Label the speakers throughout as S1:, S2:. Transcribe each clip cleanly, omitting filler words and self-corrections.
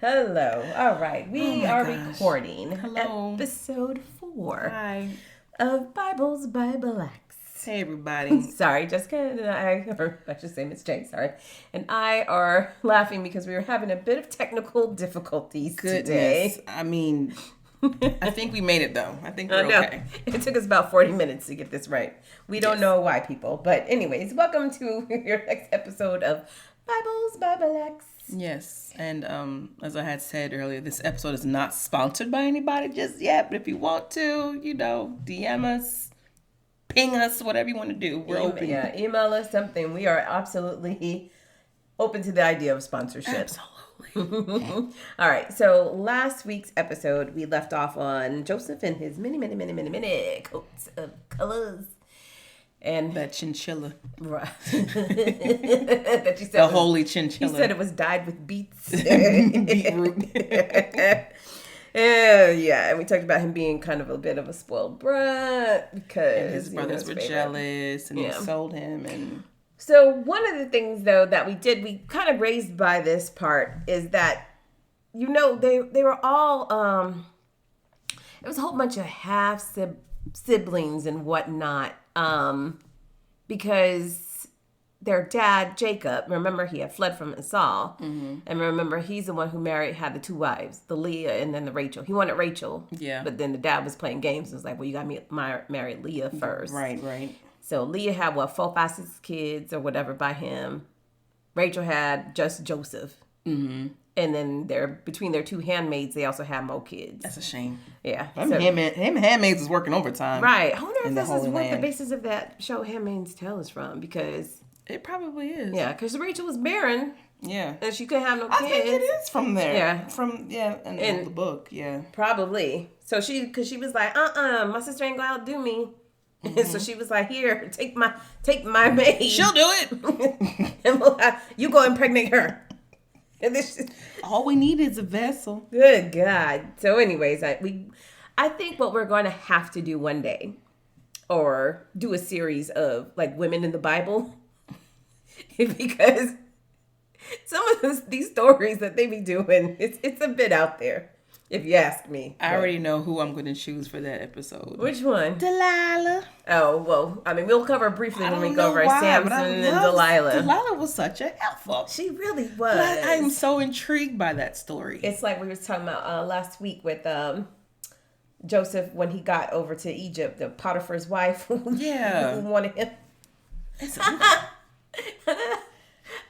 S1: Hello. All right. We are
S2: gosh.
S1: recording
S2: Hello.
S1: episode 4
S2: Hi.
S1: of Bible's Bible Acts.
S2: Hey, everybody.
S1: Sorry, Jessica and or I should say Miss Jaye, sorry, and I are laughing because we were having a bit of technical difficulties
S2: Goodness.
S1: today.
S2: I mean, I think we made it, though. I think we're okay.
S1: It took us about 40 minutes to get this right. We don't know why, people. But anyways, welcome to your next episode of Bible's Bible Acts.
S2: Yes. And as I had said earlier, this episode is not sponsored by anybody just yet. But if you want to, DM us, ping us, whatever you want to do. We're open.
S1: Yeah, email us something. We are absolutely open to the idea of sponsorship.
S2: Absolutely.
S1: All right. So last week's episode, we left off on Joseph and his many coats of colors. And
S2: That chinchilla.
S1: Right. That you said
S2: The holy chinchilla.
S1: You said it was dyed with beets.
S2: Beetroot.
S1: Yeah, and we talked about him being kind of a bit of a spoiled brat because
S2: And his brothers were jealous and they sold him. And
S1: so one of the things though that we kind of raised by this part is that they were all it was a whole bunch of half siblings and whatnot, because their dad, Jacob, remember he had fled from Esau. Mm-hmm. And remember, he's the one who had the two wives, the Leah and then the Rachel. He wanted Rachel.
S2: Yeah.
S1: But then the dad was playing games and was like, well, you got me marry Leah first.
S2: Right.
S1: So Leah had, 4, 5, 6 kids or whatever by him. Rachel had just Joseph. Mm-hmm. And then between their two handmaids, they also had more kids.
S2: That's a shame.
S1: Yeah.
S2: Handmaids is working overtime.
S1: Right. I wonder if this is what
S2: land.
S1: the basis of that show Handmaid's Tale is from, because
S2: It probably is.
S1: yeah, because Rachel was barren.
S2: Yeah.
S1: And she couldn't have no kids.
S2: I think it is from there.
S1: Yeah.
S2: In the book, yeah.
S1: Probably. So because she was like, my sister ain't gonna outdo me. Mm-hmm. And so she was like, here, take my maid.
S2: She'll do it.
S1: And you go impregnate her. And this
S2: all we need is a vessel.
S1: Good God. So anyways, I think what we're going to have to do one day, or do a series of like women in the Bible, because some of these stories that they be doing, it's a bit out there, if you ask me.
S2: I already know who I'm going to choose for that episode.
S1: Which one?
S2: Delilah.
S1: Oh, well, I mean, we'll cover briefly when we go over Samson and Delilah.
S2: Delilah was such a helpful.
S1: She really was.
S2: But I'm so intrigued by that story.
S1: It's like we were talking about last week with Joseph when he got over to Egypt, the Potiphar's wife who wanted him.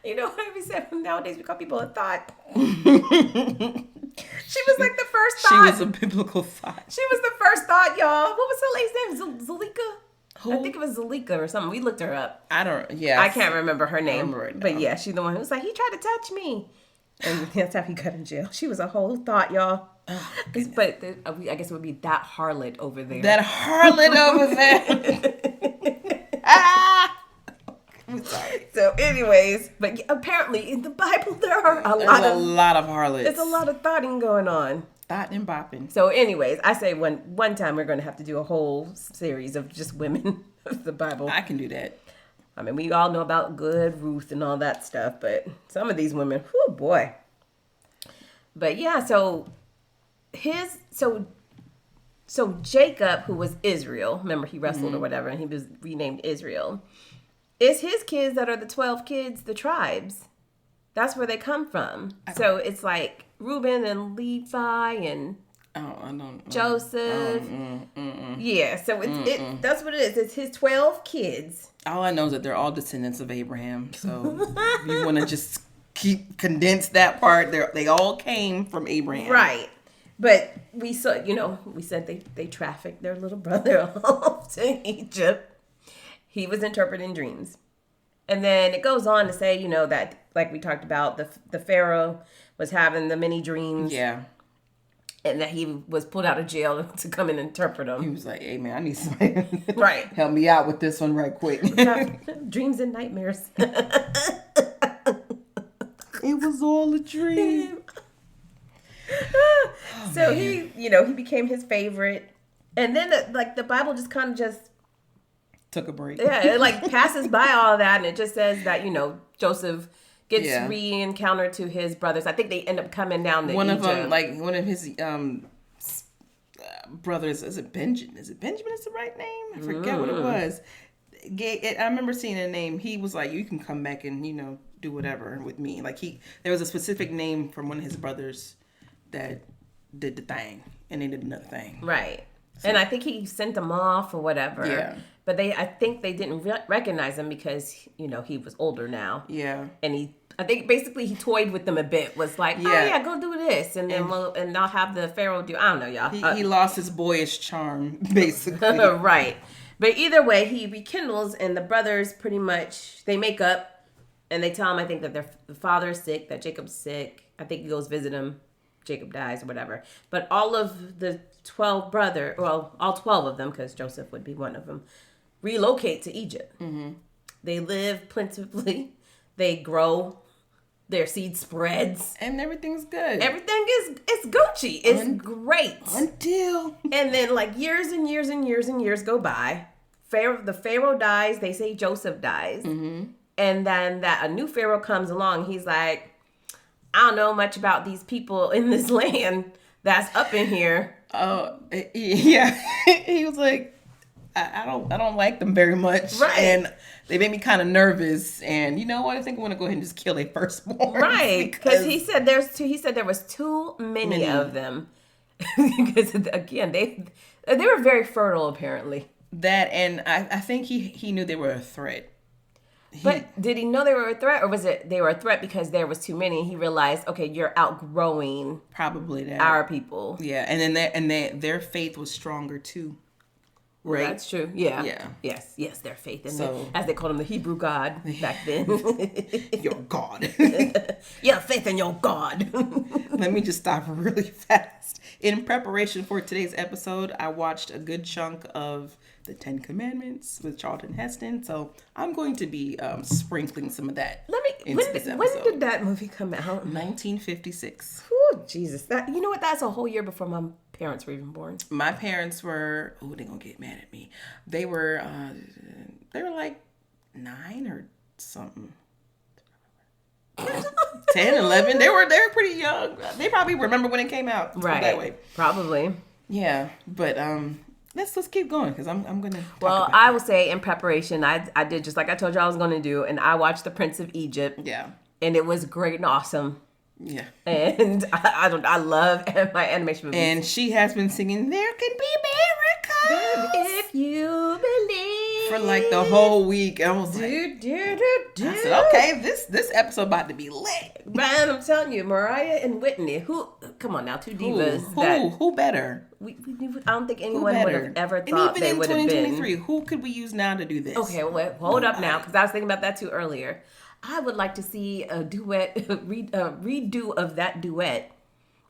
S1: You know what we said? Nowadays we call people a thought. She was like the first thought.
S2: She was a biblical thought.
S1: She was the first thought, y'all. What was her lady's name? Zalika?
S2: Who?
S1: I think it was Zalika or something. We looked her up.
S2: I
S1: can't remember her name.
S2: Right now.
S1: But yeah, she's the one who was like, he tried to touch me. And that's how he got in jail. She was a whole thought, y'all. Oh, but I guess it would be that harlot over there.
S2: That harlot over there. I'm sorry.
S1: So anyways, but apparently in the Bible there are a lot of
S2: harlots.
S1: There's a lot of thoughting going on.
S2: Thought and bopping.
S1: So anyways, I say one time we're going to have to do a whole series of just women of the Bible.
S2: I can do that.
S1: I mean, we all know about good Ruth and all that stuff, but some of these women, whoo boy. But yeah, so Jacob, who was Israel, remember he wrestled or whatever, and he was renamed Israel. It's his kids that are the 12 kids, the tribes. That's where they come from. So it's like Reuben and Levi and Joseph. Yeah, so that's what it is. It's his 12 kids.
S2: All I know is that they're all descendants of Abraham. So if you want to just condense that part, they all came from Abraham.
S1: Right. But we said they trafficked their little brother off to Egypt. He was interpreting dreams. And then it goes on to say, that, like we talked about, the Pharaoh was having the many dreams.
S2: Yeah.
S1: And that he was pulled out of jail to come and interpret them.
S2: He was like, hey, man, I need somebody
S1: right.
S2: help me out with this one right quick.
S1: Dreams and nightmares.
S2: It was all a dream.
S1: So he became his favorite. And then the Bible just kind of just
S2: took a break.
S1: Yeah, it passes by all that, and it just says that Joseph gets re-encountered to his brothers. I think they end up coming down to
S2: one
S1: Egypt.
S2: of them, like one of his brothers, is it Benjamin? Is the right name? I forget what it was. I remember seeing a name. He was like, you can come back and, do whatever with me. Like there was a specific name from one of his brothers that did the thing, and they did another thing.
S1: Right. So, and I think he sent them off or whatever. Yeah. But I think they didn't recognize him because, he was older now.
S2: Yeah.
S1: And I think basically he toyed with them a bit. Was like, oh yeah, go do this, and then I'll have the Pharaoh do. I don't know, y'all.
S2: He lost his boyish charm, basically.
S1: Right. But either way, he rekindles, and the brothers pretty much they make up, and they tell him, I think that the father's sick, that Jacob's sick. I think he goes visit him. Jacob dies or whatever. But all of the 12 all 12 of them, because Joseph would be one of them, relocate to Egypt. Mm-hmm. They live plentifully. They grow. Their seed spreads.
S2: And everything's good.
S1: Everything is Gucci. It's great.
S2: Until.
S1: And then like years and years and years and years go by. The Pharaoh dies. They say Joseph dies. Mm-hmm. And then a new Pharaoh comes along. He's like, I don't know much about these people in this land that's up in here.
S2: Oh, yeah. He was like, I don't like them very much.
S1: Right.
S2: And they made me kind of nervous. And you know what? I think I want to go ahead and just kill their firstborn.
S1: Right. Because he said there was too many of them. Because again, they were very fertile apparently.
S2: That, and I think he knew they were a threat.
S1: But did he know they were a threat, or was it they were a threat because there was too many? He realized, okay, you're outgrowing
S2: probably that
S1: our people.
S2: Yeah, and then their faith was stronger too. Right,
S1: well, that's true. Yeah.
S2: Yeah.
S1: Yes. Their faith, and as they called him, the Hebrew God back then.
S2: Your God.
S1: Yeah, faith in your God.
S2: Let me just stop really fast. In preparation for today's episode, I watched a good chunk of the 10 Commandments with Charlton Heston, so I'm going to be sprinkling some of that.
S1: When did that movie come out?
S2: 1956.
S1: Oh, Jesus! You know what? That's a whole year before my parents were even born.
S2: My parents were. Oh, they're gonna get mad at me. They were like 9 or something. 10, 11. They were pretty young. They probably remember when it came out.
S1: Right.
S2: That way.
S1: Probably.
S2: Yeah, but let's keep going because I'm gonna.
S1: Well, I will say in preparation, I did just like I told you I was gonna do, and I watched The Prince of Egypt.
S2: Yeah.
S1: And it was great and awesome.
S2: Yeah.
S1: And I love my animation movies.
S2: And she has been singing "There Can Be Miracles"
S1: if you believe
S2: for like the whole week. I was like, I said, okay, this episode about to be lit.
S1: Man, I'm telling you, Mariah and Whitney. Come on now, two divas.
S2: Who better?
S1: I don't think anyone would have ever thought they would have been.
S2: And even in 2023, who could we use now to do this?
S1: Okay, well, hold up now, because I was thinking about that too earlier. I would like to see a duet, redo of that duet.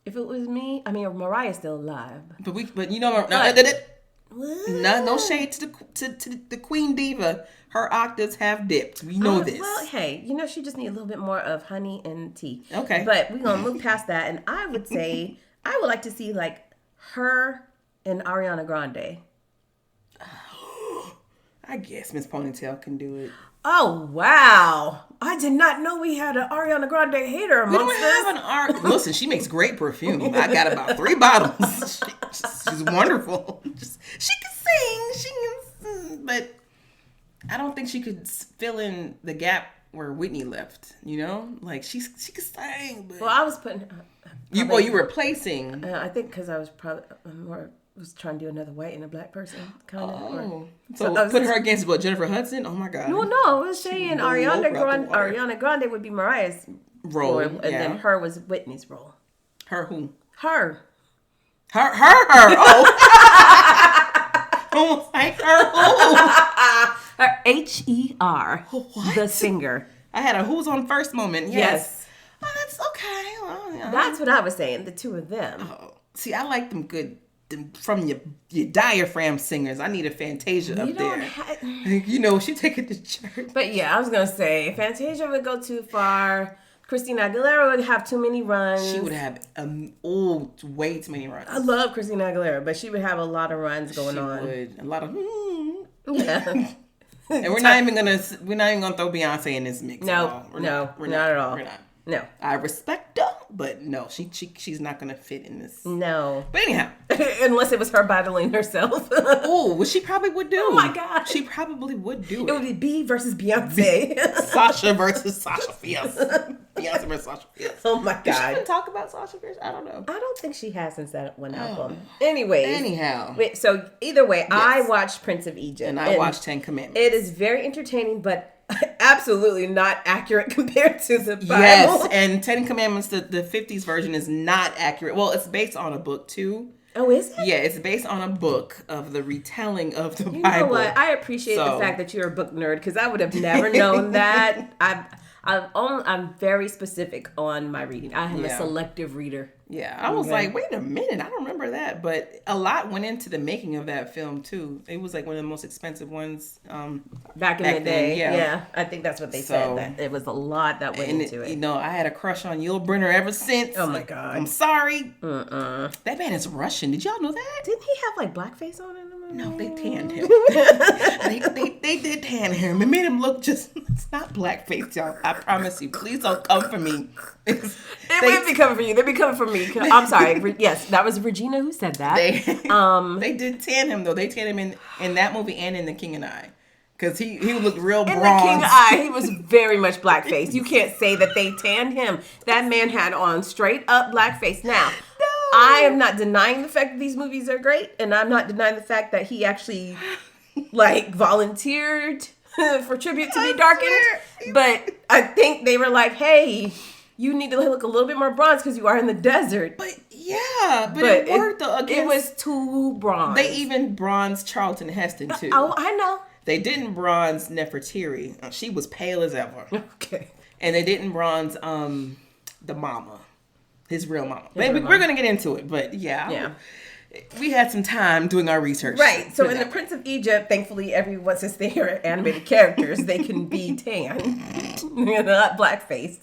S1: If it was me, I mean, Mariah's still alive.
S2: But you know, no shade to the Queen Diva. Her octaves have dipped. We know this.
S1: Well, hey, she just needs a little bit more of honey and tea.
S2: Okay.
S1: But we're going to move past that. And I would say, I would like to see, like, her and Ariana Grande.
S2: I guess Miss Ponytail can do it.
S1: Oh, wow. I did not know we had an Ariana Grande hater amongst us.
S2: Listen, she makes great perfume. I got about 3 bottles. She's wonderful. She can sing. But I don't think she could fill in the gap where Whitney left. Like she could sing. But...
S1: Well, I was putting.
S2: You were replacing.
S1: I think because I was probably was trying to do another white and a black person kind of.
S2: Oh, so put her against Jennifer Hudson? Oh my God.
S1: No, I was saying Ariana Grande would be Mariah's role, and then her was Whitney's role.
S2: Her who?
S1: Her.
S2: Oh. Almost like her who?
S1: Her H-E-R.
S2: What?
S1: The singer.
S2: I had a who's on first moment. Yes. Oh, that's okay. Well,
S1: That's what I was saying. The two of them.
S2: Oh. See, I like them good. From your diaphragm singers. I need a Fantasia up there. She take it to church.
S1: But yeah, I was going to say, Fantasia would go too far. Christina Aguilera would have too many runs.
S2: She would have way too many runs.
S1: I love Christina Aguilera, but she would have a lot of runs going on.
S2: Would. A lot of...
S1: Yeah.
S2: And we're not even gonna throw Beyonce in this mix.
S1: No,
S2: We're
S1: not
S2: not
S1: at all.
S2: We're not.
S1: No.
S2: I respect her, but no, she's not gonna fit in this.
S1: No.
S2: But anyhow,
S1: unless it was her battling herself.
S2: Oh, well, she probably would do.
S1: Oh my God.
S2: She probably would do it.
S1: It would be B versus Beyonce.
S2: Sasha versus Sasha Fierce. Beyonce versus Sasha Fierce.
S1: Oh my God.
S2: Did she even talk about Sasha Fierce? I don't know.
S1: I don't think she has since that one album. Anyhow. So either way, yes. I watched Prince of Egypt.
S2: And I watched 10 Commandments.
S1: It is very entertaining, but absolutely not accurate compared to the Bible.
S2: Yes, and 10 Commandments, the 50s version is not accurate. Well, it's based on a book too.
S1: Oh, is it?
S2: Yeah, it's based on a book of the retelling of the Bible.
S1: You know what? I appreciate the fact that you're a book nerd because I would have never known that. I'm very specific on my reading. I am a selective reader.
S2: Yeah, I was like, wait a minute, I don't remember that. But a lot went into the making of that film too. It was like one of the most expensive ones
S1: back in the day.
S2: Then,
S1: yeah, I think that's what they said. That it was a lot that went into it.
S2: You know, I had a crush on Yul Brynner ever since.
S1: Oh my God,
S2: I'm sorry. That man is Russian. Did y'all know that?
S1: Didn't he have like blackface on in the movie?
S2: No, they tanned him. they did tan him. It made him look just. It's not blackface, y'all. I promise you. Please don't come for me.
S1: They would be coming for you. They'd be coming for me. I'm sorry. Yes, that was Regina who said that.
S2: They did tan him though. They tanned him in that movie and in The King and I, because he looked real bronze. In
S1: The King and I, he was very much blackface. You can't say that they tanned him. That man had on straight up blackface. Now, I am not denying the fact that these movies are great, and I'm not denying the fact that he actually volunteered for tribute to be darkened. But I think they were like, hey, you need to look a little bit more bronze because you are in the desert.
S2: But it worked though.
S1: It was too bronze.
S2: They even bronzed Charlton Heston too.
S1: Oh, I know.
S2: They didn't bronze Nefertiti. She was pale as ever.
S1: Okay.
S2: And they didn't bronze the mama, his real mama. We're gonna get into it, but yeah. We had some time doing our research.
S1: Right. So in The Prince of Egypt, thankfully, since they are animated characters, they can be tan, not blackfaced.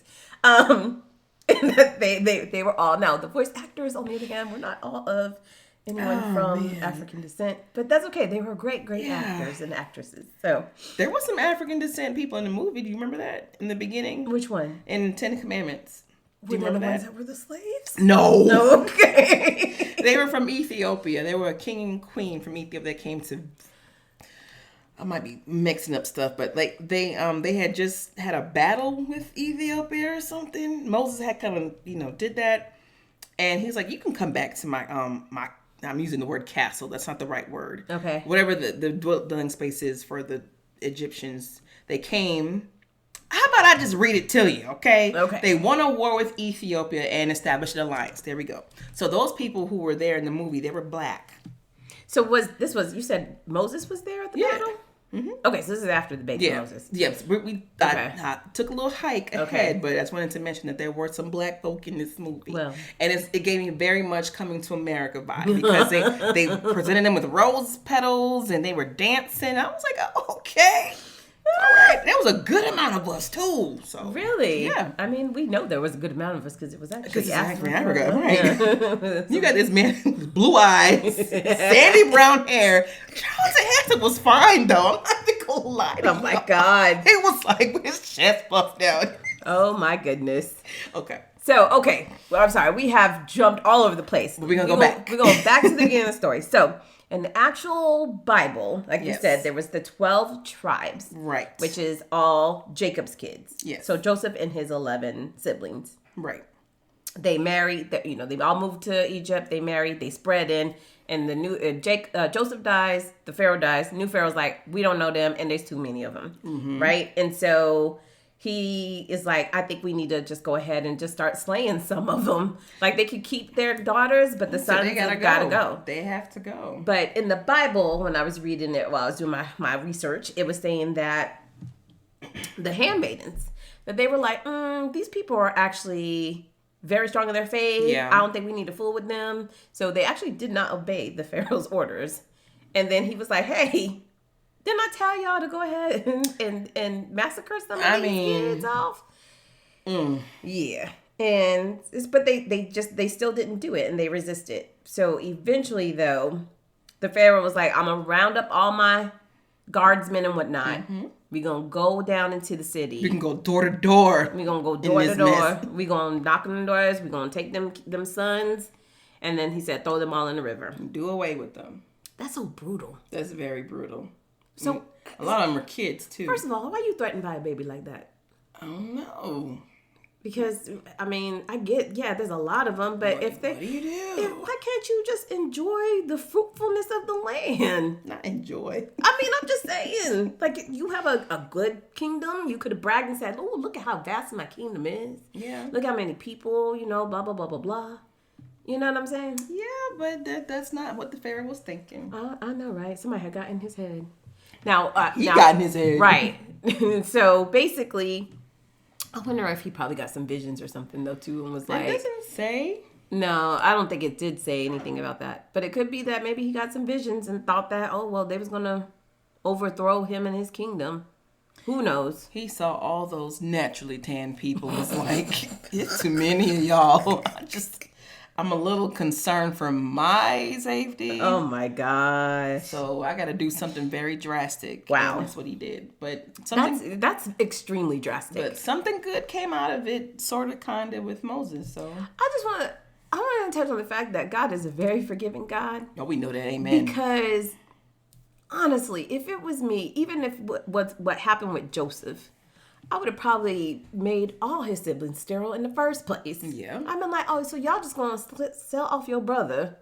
S1: They were all, now the voice actors on the other hand were not all of anyone from African descent, but that's okay. They were great actors and actresses. So
S2: there was some African descent people in the movie. Do you remember that in the beginning?
S1: Which one?
S2: In 10 Commandments.
S1: Were they the ones that were the slaves?
S2: No.
S1: No. Okay.
S2: They were from Ethiopia. They were a king and queen from Ethiopia that came to. I might be mixing up stuff, but they had just had a battle with Ethiopia or something. Moses had come and did that, and he's like, "You can come back to my my." I'm using the word castle. That's not the right word.
S1: Okay.
S2: Whatever the dwelling space is for the Egyptians, they came. How about I just read it to you, okay?
S1: Okay.
S2: They won a war with Ethiopia and established an alliance. There we go. So those people who were there in the movie, they were black.
S1: So you said Moses was there at the battle? Mm-hmm. Okay, so this is after the baby Moses.
S2: Yes, I took a little hike ahead, but I just wanted to mention that there were some black folk in this movie.
S1: Well,
S2: and it gave me very much Coming to America vibe because they presented them with rose petals and they were dancing. I was like, oh, okay. All right. There was a good amount of us too. So
S1: really,
S2: yeah.
S1: I mean, we know there was a Heston because it was actually
S2: Africa, right? Yeah. You got this man with blue eyes, sandy brown hair. Charlton Heston was fine though. I'm not gonna lie to you.
S1: Oh my God,
S2: it was like with his chest puffed out.
S1: Oh my goodness.
S2: Okay.
S1: So well, I'm sorry, we have jumped all over the place.
S2: But we're gonna go back.
S1: We're going back to the beginning of the story. So. In the actual Bible, like you said, there was the 12 tribes.
S2: Right.
S1: Which is all Jacob's kids.
S2: Yes.
S1: So Joseph and his 11 siblings.
S2: Right.
S1: They married, they all moved to Egypt. They married, they spread in. And the new Joseph dies, the Pharaoh dies. New Pharaoh's like, we don't know them, and there's too many of them. Mm-hmm. Right? And so he is like, I think we need to just go ahead and just start slaying some of them. Like, they could keep their daughters, but the sons have got to go.
S2: They have to go.
S1: But in the Bible, when I was reading it while I was doing my research, it was saying that the handmaidens, that they were like, these people are actually very strong in their faith.
S2: Yeah.
S1: I don't think we need to fool with them. So they actually did not obey the Pharaoh's orders. And then he was like, hey, didn't I tell y'all to go ahead and massacre some of these kids off? Yeah. But they still didn't do it, and they resisted. So eventually, though, the Pharaoh was like, I'm going to round up all my guardsmen and whatnot. We're going to go down into the city.
S2: We can go door to door.
S1: We're going to go door to door. We're going to knock on the doors. We're going to take them sons. And then he said, throw them all in the river.
S2: Do away with them.
S1: That's so brutal.
S2: That's very brutal.
S1: So
S2: a lot of them are kids, too.
S1: First of all, why are you threatened by a baby like that?
S2: I don't know.
S1: Because, I mean, I get, there's a lot of them, but
S2: what do you do?
S1: Why can't you just enjoy the fruitfulness of the land?
S2: Not enjoy.
S1: I mean, I'm just saying, like, you have a good kingdom. You could have bragged and said, oh, look at how vast my kingdom is.
S2: Yeah.
S1: Look how many people, blah, blah, blah, blah, blah. You know what I'm saying?
S2: Yeah, but that's not what the Pharaoh was thinking.
S1: I know, right? Somebody had got in his head. Now,
S2: he got in his head.
S1: Right. So, basically... I wonder if he probably got some visions or something, though, too, and was like...
S2: It doesn't say.
S1: No, I don't think it did say anything about that. But it could be that maybe he got some visions and thought that, they was going to overthrow him and his kingdom. Who knows?
S2: He saw all those naturally tan people. Was like, it's too many of y'all. I'm a little concerned for my safety.
S1: Oh, my gosh.
S2: So I got to do something very drastic.
S1: Wow.
S2: And that's what he did. But
S1: that's extremely drastic.
S2: But something good came out of it, sort of, kind of, with Moses. So I
S1: want to touch on the fact that God is a very forgiving God.
S2: Oh, we know that. Amen.
S1: Because, honestly, if it was me, even if what happened with Joseph, I would have probably made all his siblings sterile in the first place.
S2: Yeah.
S1: I've been like, so y'all just going to sell off your brother.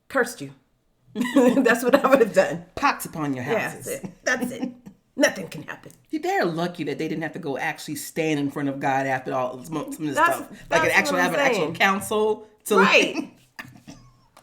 S1: Cursed you. That's what I would have done.
S2: Pox upon your houses.
S1: Yeah, that's it. Nothing can happen.
S2: They're lucky that they didn't have to go actually stand in front of God after all some of this stuff. Like an actual council.
S1: Right.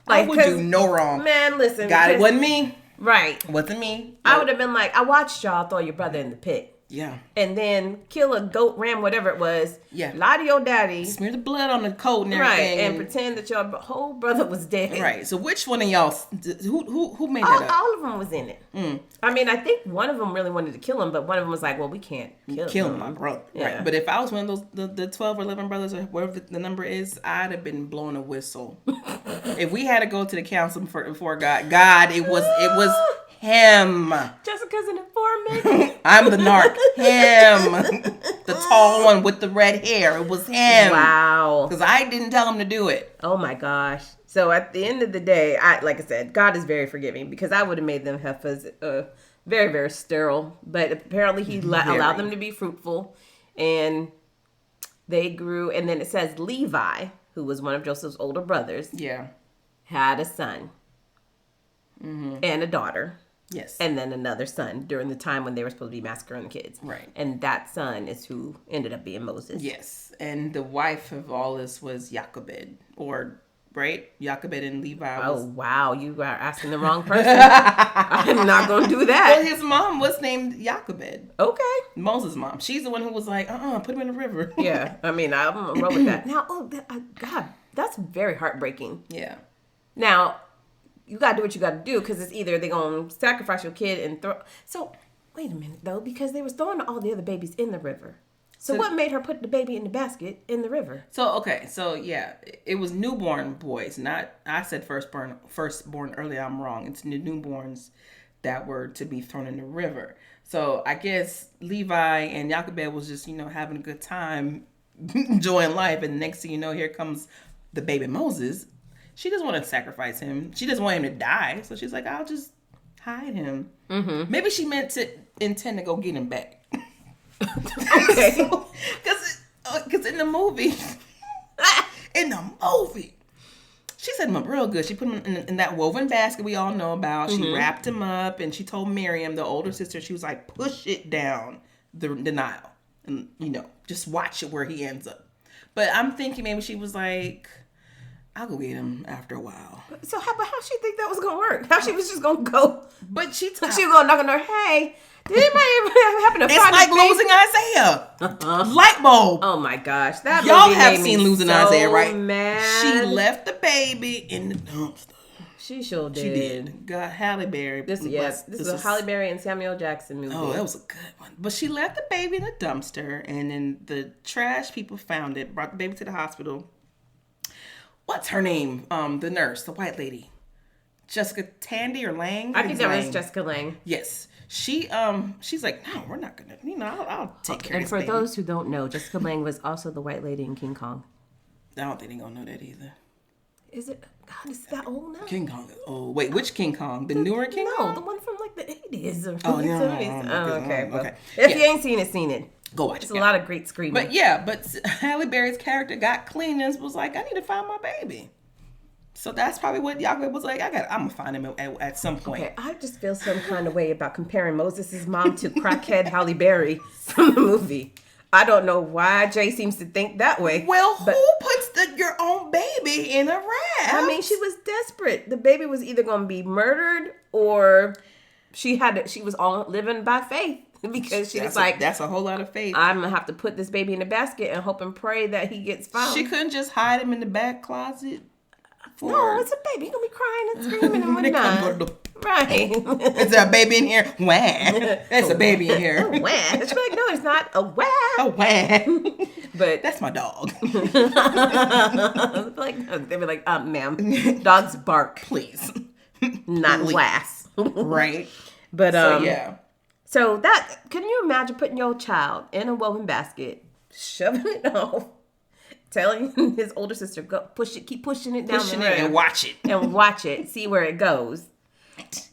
S2: I would do no wrong.
S1: Man, listen.
S2: God, it wasn't me.
S1: Right.
S2: It wasn't me.
S1: I would have been like, I watched y'all throw your brother in the pit.
S2: Yeah.
S1: And then kill a goat, ram, whatever it was.
S2: Yeah.
S1: Lie to your daddy.
S2: Smear the blood on the coat and everything.
S1: Right. And pretend that your whole brother was dead.
S2: Right. So which one of y'all, who made that up?
S1: All of them was in it. I mean, I think one of them really wanted to kill him, but one of them was like, well, we can't kill him.
S2: My brother.
S1: Yeah.
S2: Right. But if I was one of those, the 12 or 11 brothers or whatever the number is, I'd have been blowing a whistle. If we had to go to the council before God, it was him.
S1: Jessica's an informant.
S2: I'm the narc. Him. The tall one with the red hair. It was him.
S1: Wow.
S2: Because I didn't tell him to do it.
S1: Oh my gosh. So at the end of the day, like I said, God is very forgiving because I would have made them heifers very, very sterile. But apparently he allowed them to be fruitful. And they grew. And then it says Levi, who was one of Joseph's older brothers, had a son and a daughter.
S2: Yes.
S1: And then another son during the time when they were supposed to be massacring the kids.
S2: Right.
S1: And that son is who ended up being Moses.
S2: Yes. And the wife of all this was Jochebed. Right? Jochebed and Levi was...
S1: Oh, wow. You are asking the wrong person. I'm not going to do that.
S2: Well, his mom was named Jochebed.
S1: Okay.
S2: Moses' mom. She's the one who was like, put him in the river.
S1: Yeah. I mean, I'm going to roll with that. Now, God, that's very heartbreaking.
S2: Yeah.
S1: Now... You got to do what you got to do because it's either they're going to sacrifice your kid and throw... So, wait a minute, though, because they was throwing all the other babies in the river. So what made her put the baby in the basket in the river?
S2: So, okay. So, yeah, it was newborn boys. Not... I said firstborn earlier. I'm wrong. It's the newborns that were to be thrown in the river. So, I guess Levi and Jochebed was just, having a good time, enjoying life. And next thing you know, here comes the baby Moses. She doesn't want to sacrifice him. She doesn't want him to die. So she's like, I'll just hide him. Mm-hmm. Maybe she meant to intend to go get him back.
S1: Okay.
S2: Because in the movie, she set him up real good. She put him in that woven basket we all know about. Mm-hmm. She wrapped him up and she told Miriam, the older sister, she was like, push it down the Nile. And, just watch it where he ends up. But I'm thinking maybe she was like... I'll go get him after a while.
S1: So how she think that was going to work? How she was just going to go?
S2: But she was
S1: going to knock on her, hey, did anybody ever happen to
S2: It's like losing Isaiah. Light bulb.
S1: Oh my gosh. That
S2: Y'all have seen Losing
S1: so
S2: Isaiah, right?
S1: Mad.
S2: She left the baby in the dumpster.
S1: She sure did.
S2: She did. Got Halle Berry.
S1: This is a Halle Berry and Samuel Jackson movie.
S2: Oh, that was a good one. But she left the baby in the dumpster, and then the trash people found it, brought the baby to the hospital. What's her name? The nurse, the white lady. Jessica Tandy or Lang.
S1: I think that was Jessica Lange.
S2: Yes. She's like, no, we're not gonna. I'll take care of this
S1: And for
S2: baby.
S1: those who don't know, Jessica Lange was also the white lady in King Kong.
S2: I don't think they're gonna know that either.
S1: Is it? God, is that old now?
S2: King Kong. Oh, wait, which King Kong? The newer King Kong?
S1: No, the one from like the 80s or
S2: Oh, no,
S1: 70s.
S2: no,
S1: Okay. Well,
S2: okay.
S1: if you ain't seen it.
S2: Go watch it.
S1: It's a lot of great screaming.
S2: But Halle Berry's character got clean and was like, I need to find my baby. So that's probably what Yahweh was like. I'm gonna find him at some point.
S1: Okay, I just feel some kind of way about comparing Moses' mom to crackhead Halle Berry from the movie. I don't know why Jay seems to think that way.
S2: Well, who puts your own baby in a raft?
S1: I mean, she was desperate. The baby was either going to be murdered or she was all living by faith because she was like,
S2: that's a whole lot of faith.
S1: I'm going to have to put this baby in the basket and hope and pray that he gets found.
S2: She couldn't just hide him in the back closet.
S1: No, it's a baby. You're going to be crying and screaming and whatnot. Right.
S2: Is there a baby in here? Wah. There's a baby in here.
S1: Wah. She's like, no, it's not a wah.
S2: A wah.
S1: But
S2: that's my dog.
S1: They were like, ma'am, dogs bark.
S2: Please.
S1: Not wass.
S2: Right.
S1: But
S2: yeah.
S1: So that, can you imagine putting your child in a woven basket, shoving it off, telling his older sister, go push it, keep pushing it down the river
S2: and watch it.
S1: See where it goes.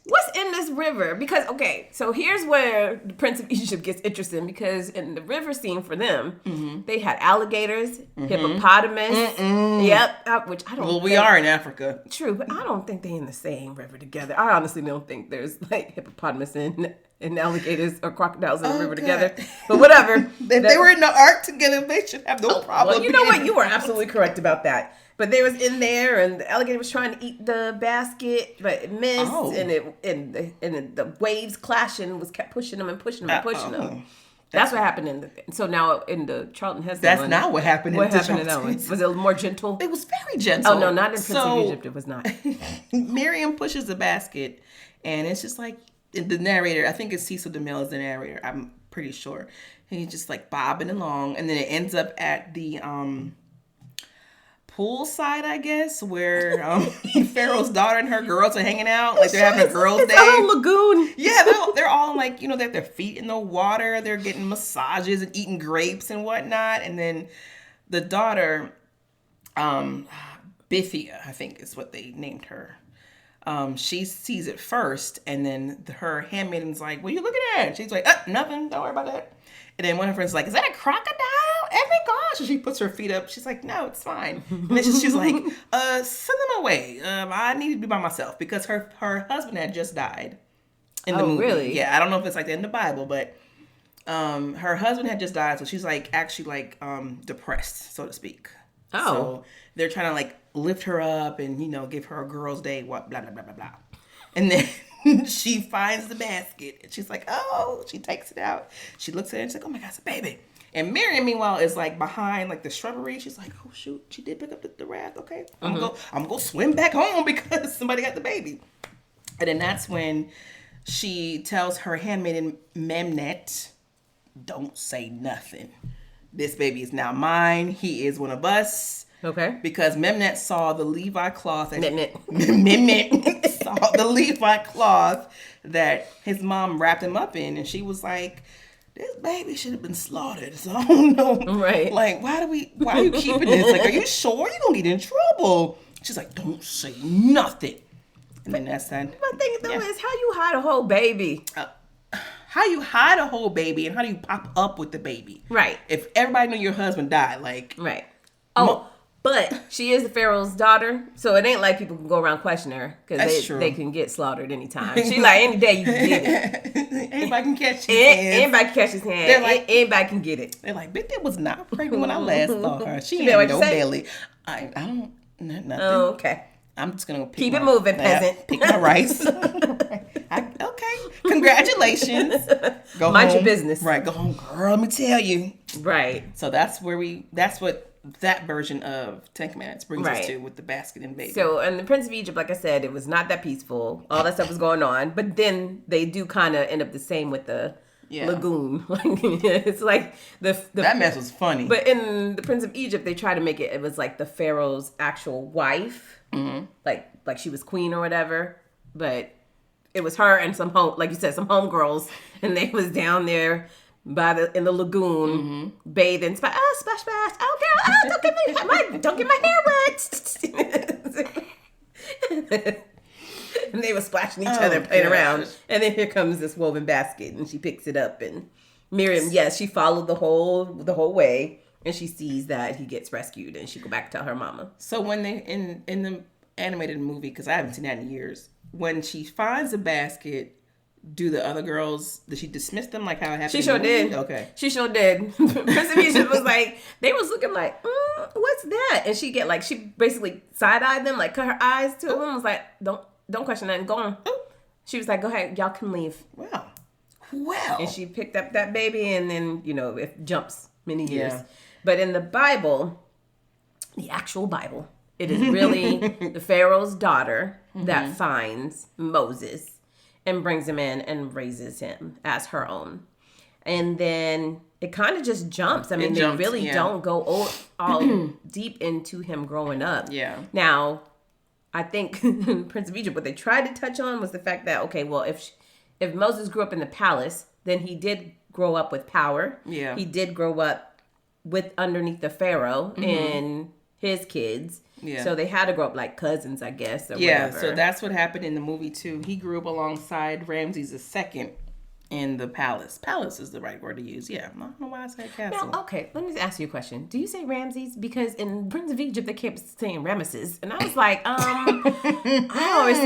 S1: What's in this river? Because, okay, so here's where the Prince of Egypt gets interesting, because in the river scene for them, they had alligators, hippopotamus. Yep. Which I don't
S2: Well, we are in Africa.
S1: True, but I don't think they're in the same river together. I honestly don't think there's like hippopotamus and alligators or crocodiles in the river together. But whatever.
S2: If they were in the ark together, they should have no problem.
S1: Well, you know what? You were absolutely correct about that. But they was in there, and the alligator was trying to eat the basket, but it missed, and the waves clashing kept pushing them and pushing them and pushing them. That's what happened so now in the Charlton Heston
S2: That's
S1: one,
S2: not what happened.
S1: What happened in that one? Was it more gentle?
S2: It was very gentle.
S1: Oh no, not in Prince of Egypt. It was not.
S2: Miriam pushes the basket, and it's just like the narrator. I think it's Cecil DeMille is the narrator. I'm pretty sure. And he's just like bobbing along, and then it ends up at the poolside, I guess, where Pharaoh's daughter and her girls are hanging out, like they're having a girls' day.
S1: It's a whole lagoon.
S2: Yeah, they're all like, they have their feet in the water, they're getting massages and eating grapes and whatnot, and then the daughter, Bithia, I think is what they named her. She sees it first, and then her handmaiden's like, "What are you looking at?" She's like, "Nothing. Don't worry about that." And then one of her friends is like, "Is that a crocodile? Oh my gosh!" And she puts her feet up. She's like, "No, it's fine." And then she's like, "Send them away. I need to be by myself," because her husband had just died in the movie.
S1: Really?
S2: Yeah, I don't know if it's like in the Bible, but her husband had just died, so she's like actually like depressed, so to speak.
S1: Oh.
S2: So they're trying to like lift her up and give her a girl's day, what blah blah blah blah blah. And then she finds the basket and she's like, oh, she takes it out. She looks at it and she's like, oh my God, it's a baby. And Miriam, meanwhile, is like behind like the shrubbery. She's like, oh shoot, she did pick up the raft. Okay, I'm gonna go swim back home because somebody got the baby. And then that's when she tells her handmaiden Memnet, don't say nothing. This baby is now mine. He is one of us.
S1: Okay.
S2: Because Memnet saw the Levi cloth.
S1: Memnet
S2: saw the Levi cloth that his mom wrapped him up in. And she was like, this baby should have been slaughtered. So I don't know.
S1: Right.
S2: Like, why are you keeping this? Like, are you sure you're going to get in trouble? She's like, don't say nothing. And then that's that.
S1: My thing though is how you hide a whole baby.
S2: How you hide a whole baby and how do you pop up with the baby? Right. If everybody knew your husband died, like.
S1: Right. Oh, but she is the Pharaoh's daughter, so it ain't like people can go around questioning her because they can get slaughtered anytime. She like any day you can get it.
S2: Anybody can catch his hand.
S1: Anybody can catch his hand. They're like, anybody can get it.
S2: They're like, Big was not pregnant when I last saw her. She had no belly. I don't nothing.
S1: Oh, okay.
S2: I'm just gonna
S1: keep it moving, peasant.
S2: Pick my rice. Okay. Congratulations. Go
S1: Mind
S2: home.
S1: your business.
S2: Right. Go home, girl. Let me tell you.
S1: Right.
S2: So that's what that version of Ten Commandments brings us to with the basket and baby.
S1: So, and the Prince of Egypt, like I said, it was not that peaceful. All that stuff was going on. But then they do kind of end up the same with the lagoon. It's like
S2: that mess was funny.
S1: But in the Prince of Egypt, they try to make it was like the Pharaoh's actual wife. Mm-hmm. Like she was queen or whatever. but it was her and some like you said, some homegirls, and they was down there in the lagoon bathing. Splash, splash, splash. Oh, girl, don't get my hair wet. And they were splashing each other, playing around. And then here comes this woven basket, and she picks it up. And Miriam, yes, she followed the whole way, and she sees that he gets rescued, and she go back to tell her mama.
S2: So when they in the animated movie, because I haven't seen that in years, when she finds a basket, do the other girls, did she dismiss them like how it happened?
S1: She sure did.
S2: Okay.
S1: She sure did. Prince of Egypt was like, they was looking like, what's that? And she basically side-eyed them, like cut her eyes to them, was like, don't question nothing, go on. She was like, go ahead, y'all can leave.
S2: Wow. Well.
S1: And she picked up that baby, and then, it jumps many years. Yeah. But in the Bible, the actual Bible, it is really the Pharaoh's daughter that finds Moses and brings him in and raises him as her own. And then it kind of just jumps. I mean, they really don't go all deep into him growing up.
S2: Yeah.
S1: Now, I think Prince of Egypt, what they tried to touch on was the fact that, okay, well, if Moses grew up in the palace, then he did grow up with power.
S2: Yeah.
S1: He did grow up underneath the Pharaoh and his kids. Yeah. So they had to grow up like cousins, I guess, or whatever.
S2: So that's what happened in the movie, too. He grew up alongside Ramses II in the palace. Palace is the right word to use. Yeah. I don't know why I said castle.
S1: Now, okay, let me ask you a question. Do you say Ramses? Because in Prince of Egypt, they kept saying Ramesses. And I was like, I always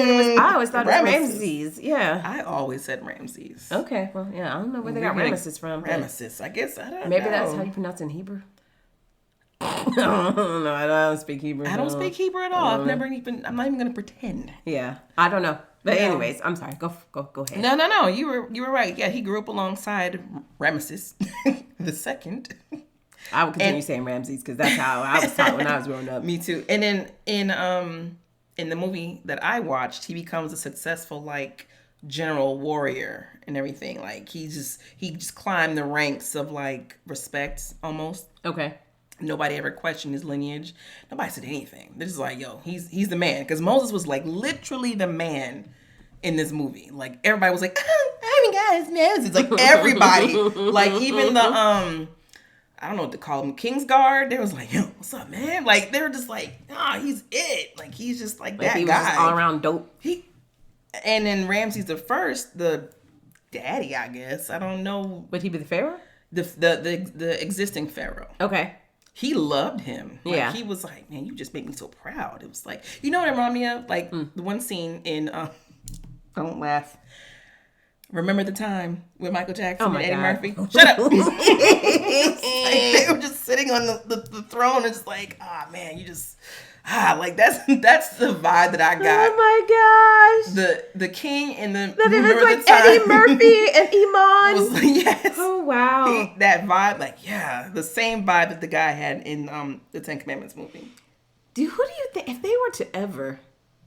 S1: thought it was Ramses. Yeah.
S2: I always said Ramses.
S1: Okay. Well, yeah, I don't know where they got Ramesses from.
S2: Ramesses. I guess, I don't know.
S1: Maybe that's how you pronounce it in Hebrew. No, I don't speak Hebrew.
S2: I don't speak Hebrew at all. I'm not even going to pretend.
S1: Yeah. I don't know. But anyways, I'm sorry. Go ahead.
S2: No. You were right. Yeah, he grew up alongside Ramesses II.
S1: I would continue saying Ramses because that's how I was taught when I was growing up.
S2: Me too. And then in the movie that I watched, he becomes a successful like general warrior and everything. Like he just climbed the ranks of like respect almost.
S1: Okay.
S2: Nobody ever questioned his lineage. Nobody said anything. They're just like, yo, he's the man. Because Moses was like literally the man in this movie. Like everybody was like, oh my God, it's Moses. Like everybody. Like even the I don't know what to call them, King's Guard. They was like, yo, what's up, man? Like they were just like, he's it. Like he's just like that
S1: he
S2: guy.
S1: Was just all around dope.
S2: And then Ramses the First, the daddy, I guess. I don't know.
S1: Would he be the pharaoh?
S2: The existing pharaoh.
S1: Okay.
S2: He loved him. Like,
S1: yeah.
S2: He was like, man, you just make me so proud. It was like, you know what it reminded me of? Like the one scene in Don't Laugh. Remember the Time with Michael Jackson and Eddie Murphy? Shut up. Like, they were just sitting on the throne and just like, man, you just like that's the vibe that I got.
S1: Oh my gosh.
S2: The king and the
S1: that it was like Eddie Murphy and Iman.
S2: Was like, yes.
S1: Oh wow.
S2: That vibe, like the same vibe that the guy had in the Ten Commandments movie.
S1: Who do you think if they were to ever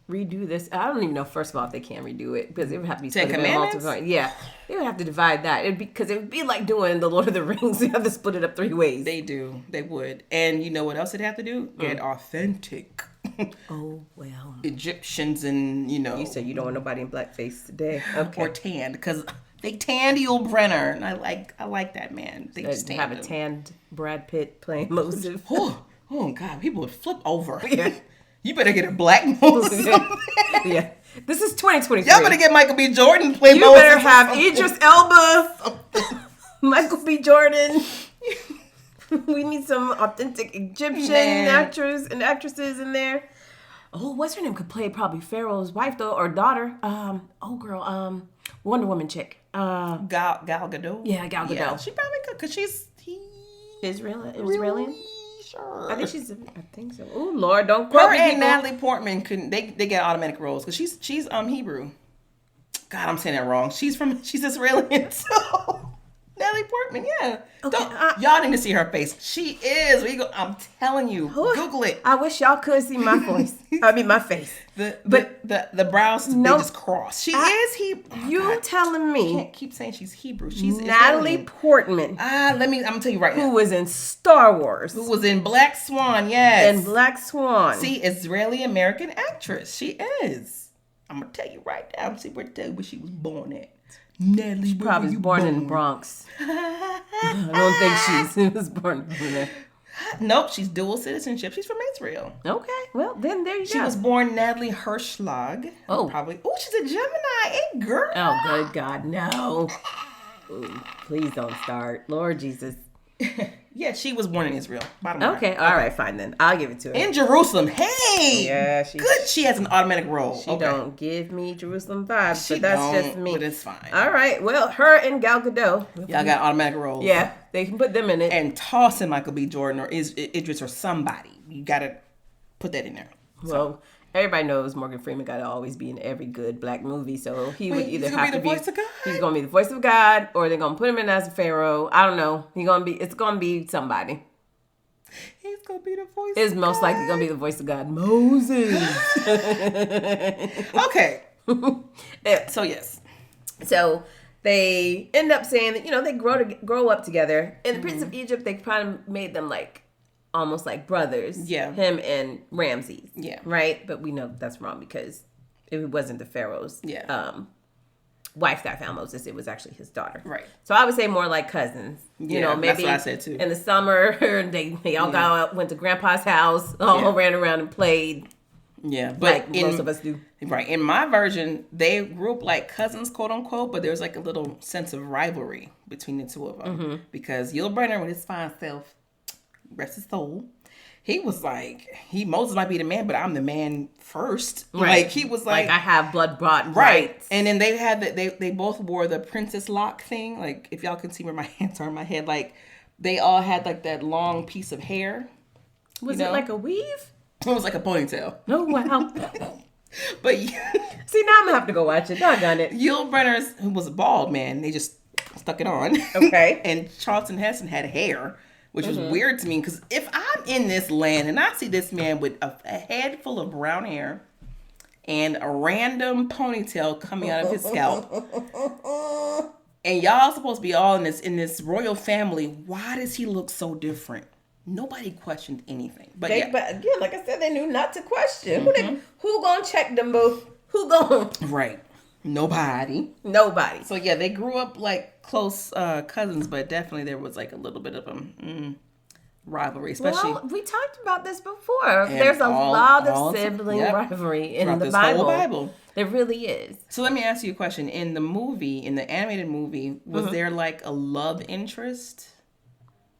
S1: redo this? I don't even know. First of all, if they can redo it because it would have to be
S2: Ten Commandments.
S1: Yeah, they would have to divide that. It would be like doing the Lord of the Rings. You have to split it up 3 ways.
S2: They do. They would. And you know what else they'd have to do? Get authentic.
S1: Oh well.
S2: Egyptians and
S1: You said you don't want nobody in blackface today. Okay.
S2: Or tanned because they tanned Yul Brenner, and I like that man. They just
S1: have a tanned Brad Pitt playing Moses.
S2: Oh God, people would flip over. Yeah. You better get a black Moses.
S1: Yeah. This is 2023.
S2: Y'all better get Michael B. Jordan to play Moses.
S1: You better have Idris Elba, Michael B. Jordan. We need some authentic Egyptian actors and actresses in there. Oh, what's her name? Could play probably Pharaoh's wife though, or daughter. Wonder Woman chick.
S2: Gal Gadot.
S1: Yeah, Gal Gadot.
S2: Yeah, she probably could because she's
S1: Israeli.
S2: Really? Sure.
S1: I think so. Oh Lord, don't quote me.
S2: Her and Natalie Portman couldn't. They get automatic roles because she's Hebrew. God, I'm saying that wrong. She's Israeli too. Natalie Portman, yeah. Okay, y'all need to see her face. She is. I'm telling you. Google it.
S1: I wish y'all could see my voice. I mean, my face.
S2: The brows, they just cross. She is Hebrew.
S1: You telling me?
S2: I can't keep saying she's Hebrew. She's
S1: Natalie
S2: Israeli.
S1: Portman.
S2: I'm gonna tell you right now.
S1: Who was in Star Wars.
S2: Who was in Black Swan, yes.
S1: And Black Swan.
S2: See, Israeli American actress. She is. I'm gonna tell you right now. I'm super tell you where she was born at. Natalie, where
S1: Probably
S2: were you
S1: born in the Bronx. I don't think she was born over there.
S2: Nope, she's dual citizenship. She's from Israel.
S1: Okay, well then there you go.
S2: She was born Natalie Hirschlag.
S1: Oh,
S2: probably. Oh, she's a Gemini. Hey, girl.
S1: Oh, good God, no! Ooh, please don't start, Lord Jesus.
S2: Yeah, she was born in Israel. Bottom line.
S1: Okay, all right, fine then. I'll give it to her.
S2: In Jerusalem. Hey.
S1: Yeah,
S2: good. She has an automatic role.
S1: She don't give me Jerusalem vibes,
S2: She
S1: but that's
S2: don't,
S1: just me.
S2: But it's fine.
S1: All right, well, her and Gal Gadot.
S2: Y'all got automatic roles.
S1: Yeah, they can put them in it.
S2: And toss in Michael B. Jordan or Idris or somebody. You gotta put that in there.
S1: Well, everybody knows Morgan Freeman got to always be in every good black movie, so he would either have to be.
S2: Voice of God?
S1: He's gonna be the voice of God, or they're gonna put him in as a Pharaoh. I don't know. It's gonna be somebody.
S2: He's gonna be the voice.
S1: It's
S2: of
S1: most
S2: God.
S1: likely gonna be the voice of God, Moses.
S2: Okay.
S1: Yeah.
S2: So yes.
S1: So they end up saying that they grow up together. In the Prince of Egypt, they kind of made them like almost like brothers.
S2: Yeah.
S1: Him and Ramses.
S2: Yeah.
S1: Right? But we know that's wrong because it wasn't the Pharaoh's wife that found Moses. It was actually his daughter.
S2: Right.
S1: So I would say more like cousins. Maybe
S2: that's what I said too.
S1: in the summer they all got out, went to Grandpa's house, all ran around and played.
S2: Yeah, but
S1: like most of us do.
S2: Right. In my version, they grew up like cousins, quote unquote, but there's like a little sense of rivalry between the two of them. Because Yul Brynner, with his fine self, rest his soul, he was like, Moses might be the man, but I'm the man first.
S1: Right.
S2: Like, he was like
S1: I have blood brought
S2: right.
S1: rights.
S2: And then they had they both wore the princess lock thing. Like, if y'all can see where my hands are in my head, like, they all had like that long piece of hair.
S1: Was it like a weave?
S2: It was like a ponytail.
S1: Oh, wow.
S2: But
S1: see, now I'm gonna have to go watch it. Doggone it.
S2: Yul Brynner, who was a bald man, they just stuck it on.
S1: Okay.
S2: And Charlton Heston had hair, which was weird to me because if I'm in this land and I see this man with a head full of brown hair and a random ponytail coming out of his scalp, and y'all supposed to be all in this royal family, why does he look so different? Nobody questioned anything. But
S1: again, like I said, they knew not to question. Who gonna check them both? Who gonna?
S2: Right. Nobody.
S1: Nobody.
S2: So yeah, they grew up like close cousins, but definitely there was like a little bit of a rivalry, especially.
S1: Well, we talked about this before. There's a lot of sibling rivalry in the Bible.
S2: Whole Bible.
S1: There really is.
S2: So let me ask you a question. In the movie, in the animated movie, was there like a love interest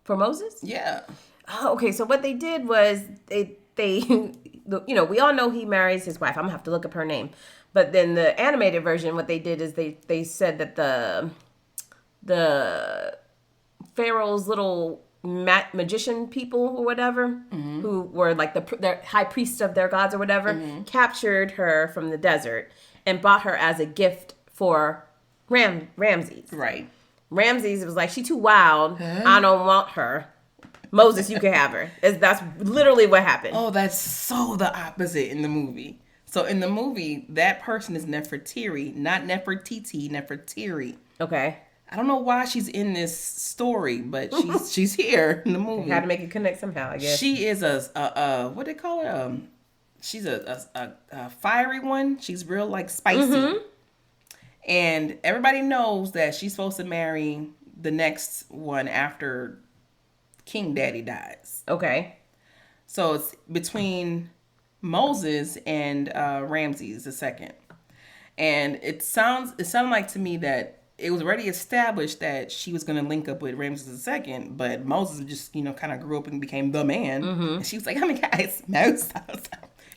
S1: for Moses?
S2: Yeah.
S1: Oh, okay, so what they did was they we all know he marries his wife. I'm gonna have to look up her name. But then the animated version, what they did is they said that the Pharaoh's little magician people or whatever, who were like the high priests of their gods or whatever, captured her from the desert and bought her as a gift for Ramses.
S2: Right.
S1: Ramses was like, she too wild. I don't want her. Moses, you can have her. That's literally what happened.
S2: Oh, that's so the opposite in the movie. So in the movie, that person is Nefertiti, not Nefertiti, Nefertiri.
S1: Okay.
S2: I don't know why she's in this story, but she's here in the movie.
S1: Had to make it connect somehow, I guess.
S2: She is a what do they call her? She's a fiery one. She's real like spicy. And everybody knows that she's supposed to marry the next one after King Daddy dies.
S1: Okay.
S2: So it's between Moses and Ramses II. And it sounded like to me that it was already established that she was going to link up with Ramses II, but Moses just, kind of grew up and became the man. And she was like, "Oh my God, it's Moses."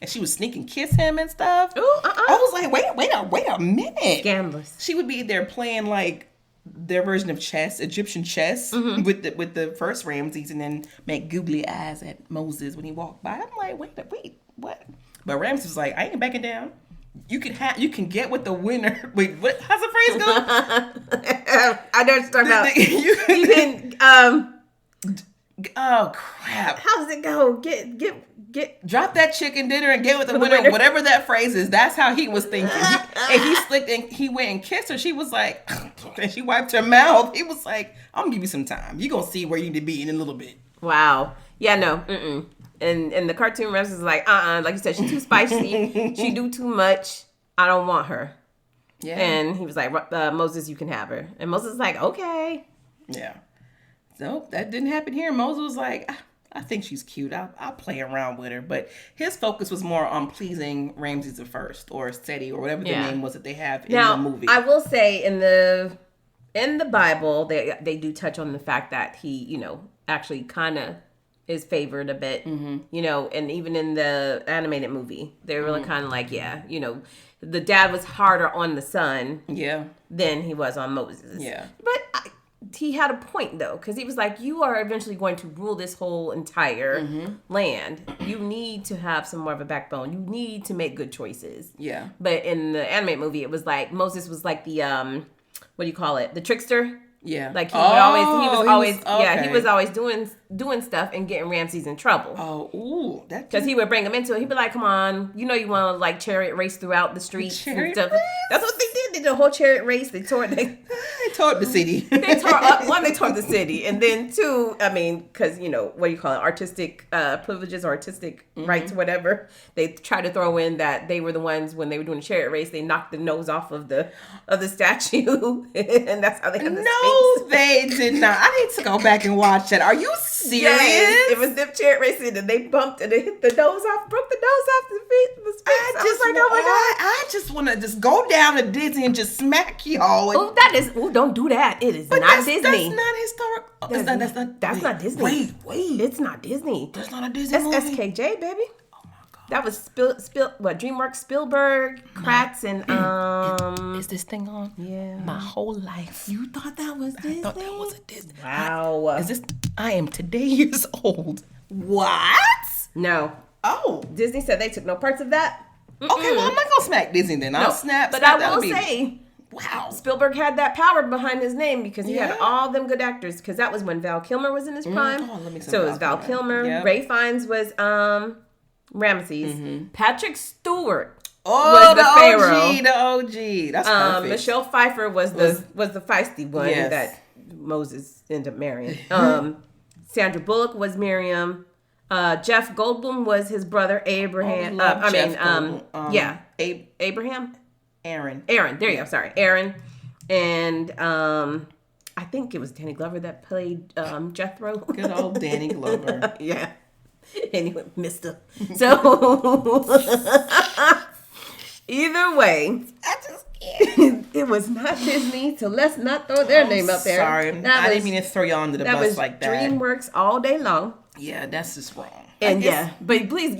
S2: And she would sneak and kiss him and stuff.
S1: Ooh,
S2: I was like, wait a minute.
S1: Scandalous.
S2: She would be there playing like their version of chess, Egyptian chess, with the first Ramses, and then make googly eyes at Moses when he walked by. I'm like, wait, what? But Ramses was like, "I ain't backing down. You can get with the winner." Wait, what? How's the phrase go?
S1: I know what you're talking about.
S2: Oh crap!
S1: How does it go? Get.
S2: Drop that chicken dinner and get with the winner. Whatever that phrase is, that's how he was thinking. He slicked and he went and kissed her. She was like, and she wiped her mouth. He was like, "I'm gonna give you some time. You gonna see where you need to be in a little bit."
S1: Wow. Yeah. No. And the cartoon Ramses is like, like you said, she's too spicy. She do too much. I don't want her.
S2: Yeah.
S1: And he was like, Moses, you can have her. And Moses was like, okay.
S2: Yeah. So that didn't happen here. Moses was like, I think she's cute. I'll play around with her. But his focus was more on pleasing Ramses the First or Seti or whatever the name was that they have in the movie.
S1: I will say in the Bible, they do touch on the fact that he, you know, actually kind of is favored a bit, you know, and even in the animated movie, they were really kind of like, you know, the dad was harder on the son than he was on Moses.
S2: Yeah.
S1: But he had a point, though, because he was like, you are eventually going to rule this whole entire land. You need to have some more of a backbone. You need to make good choices.
S2: Yeah.
S1: But in the animated movie, it was like Moses was like the, what do you call it? The trickster.
S2: Yeah.
S1: Like he was always doing stuff and getting Ramses in trouble.
S2: Oh, ooh.
S1: Because he would bring him into it. He'd be like, come on, you know you want to like chariot race throughout the streets and stuff. That's what they did. They did a whole chariot race. They tore
S2: the city.
S1: They tore the city. And then two, I mean, because, you know, what do you call it? Artistic privileges, artistic rights, whatever. They tried to throw in that they were the ones when they were doing the chariot race, they knocked the nose off of the statue. And that's how they had the
S2: No, they did not. I need to go back and watch that. Are you serious?
S1: Yes, it was them chariot racing and they bumped and they hit the nose off, broke the nose off the feet. I was like, oh my God.
S2: I just want to just go down to Disney and just smack y'all.
S1: Don't do that. It is not Disney.
S2: That's not historical.
S1: That's not Disney.
S2: Wait.
S1: It's not Disney.
S2: That's not a Disney movie.
S1: That's SKJ, baby. That was DreamWorks, Spielberg, Kratz, and
S2: Is this thing on?
S1: Yeah.
S2: My whole life.
S1: You thought that was Disney?
S2: I thought that was a Disney.
S1: Wow.
S2: I am today years old. What?
S1: No.
S2: Oh.
S1: Disney said they took no parts of that.
S2: Okay, well, I'm not gonna smack Disney then. I'll snap.
S1: But I will say,
S2: wow,
S1: Spielberg had that power behind his name because he had all them good actors. Because that was when Val Kilmer was in his prime. So it was Val Kilmer. Yep. Ray Fiennes was Ramesses. Patrick Stewart was the Pharaoh.
S2: The OG. That's perfect.
S1: Michelle Pfeiffer was the feisty one that Moses ended up marrying. Sandra Bullock was Miriam. Jeff Goldblum was his brother Abraham. Abraham. Aaron. There you go. Sorry, Aaron. And I think it was Danny Glover that played Jethro.
S2: Good old Danny Glover.
S1: Yeah. Anyway, Mister. So either way, I just can't. It was not Disney, so let's not throw their name up there.
S2: Sorry, I didn't mean to throw you under the bus like that.
S1: DreamWorks all day long.
S2: Yeah, that's just wrong.
S1: And but please.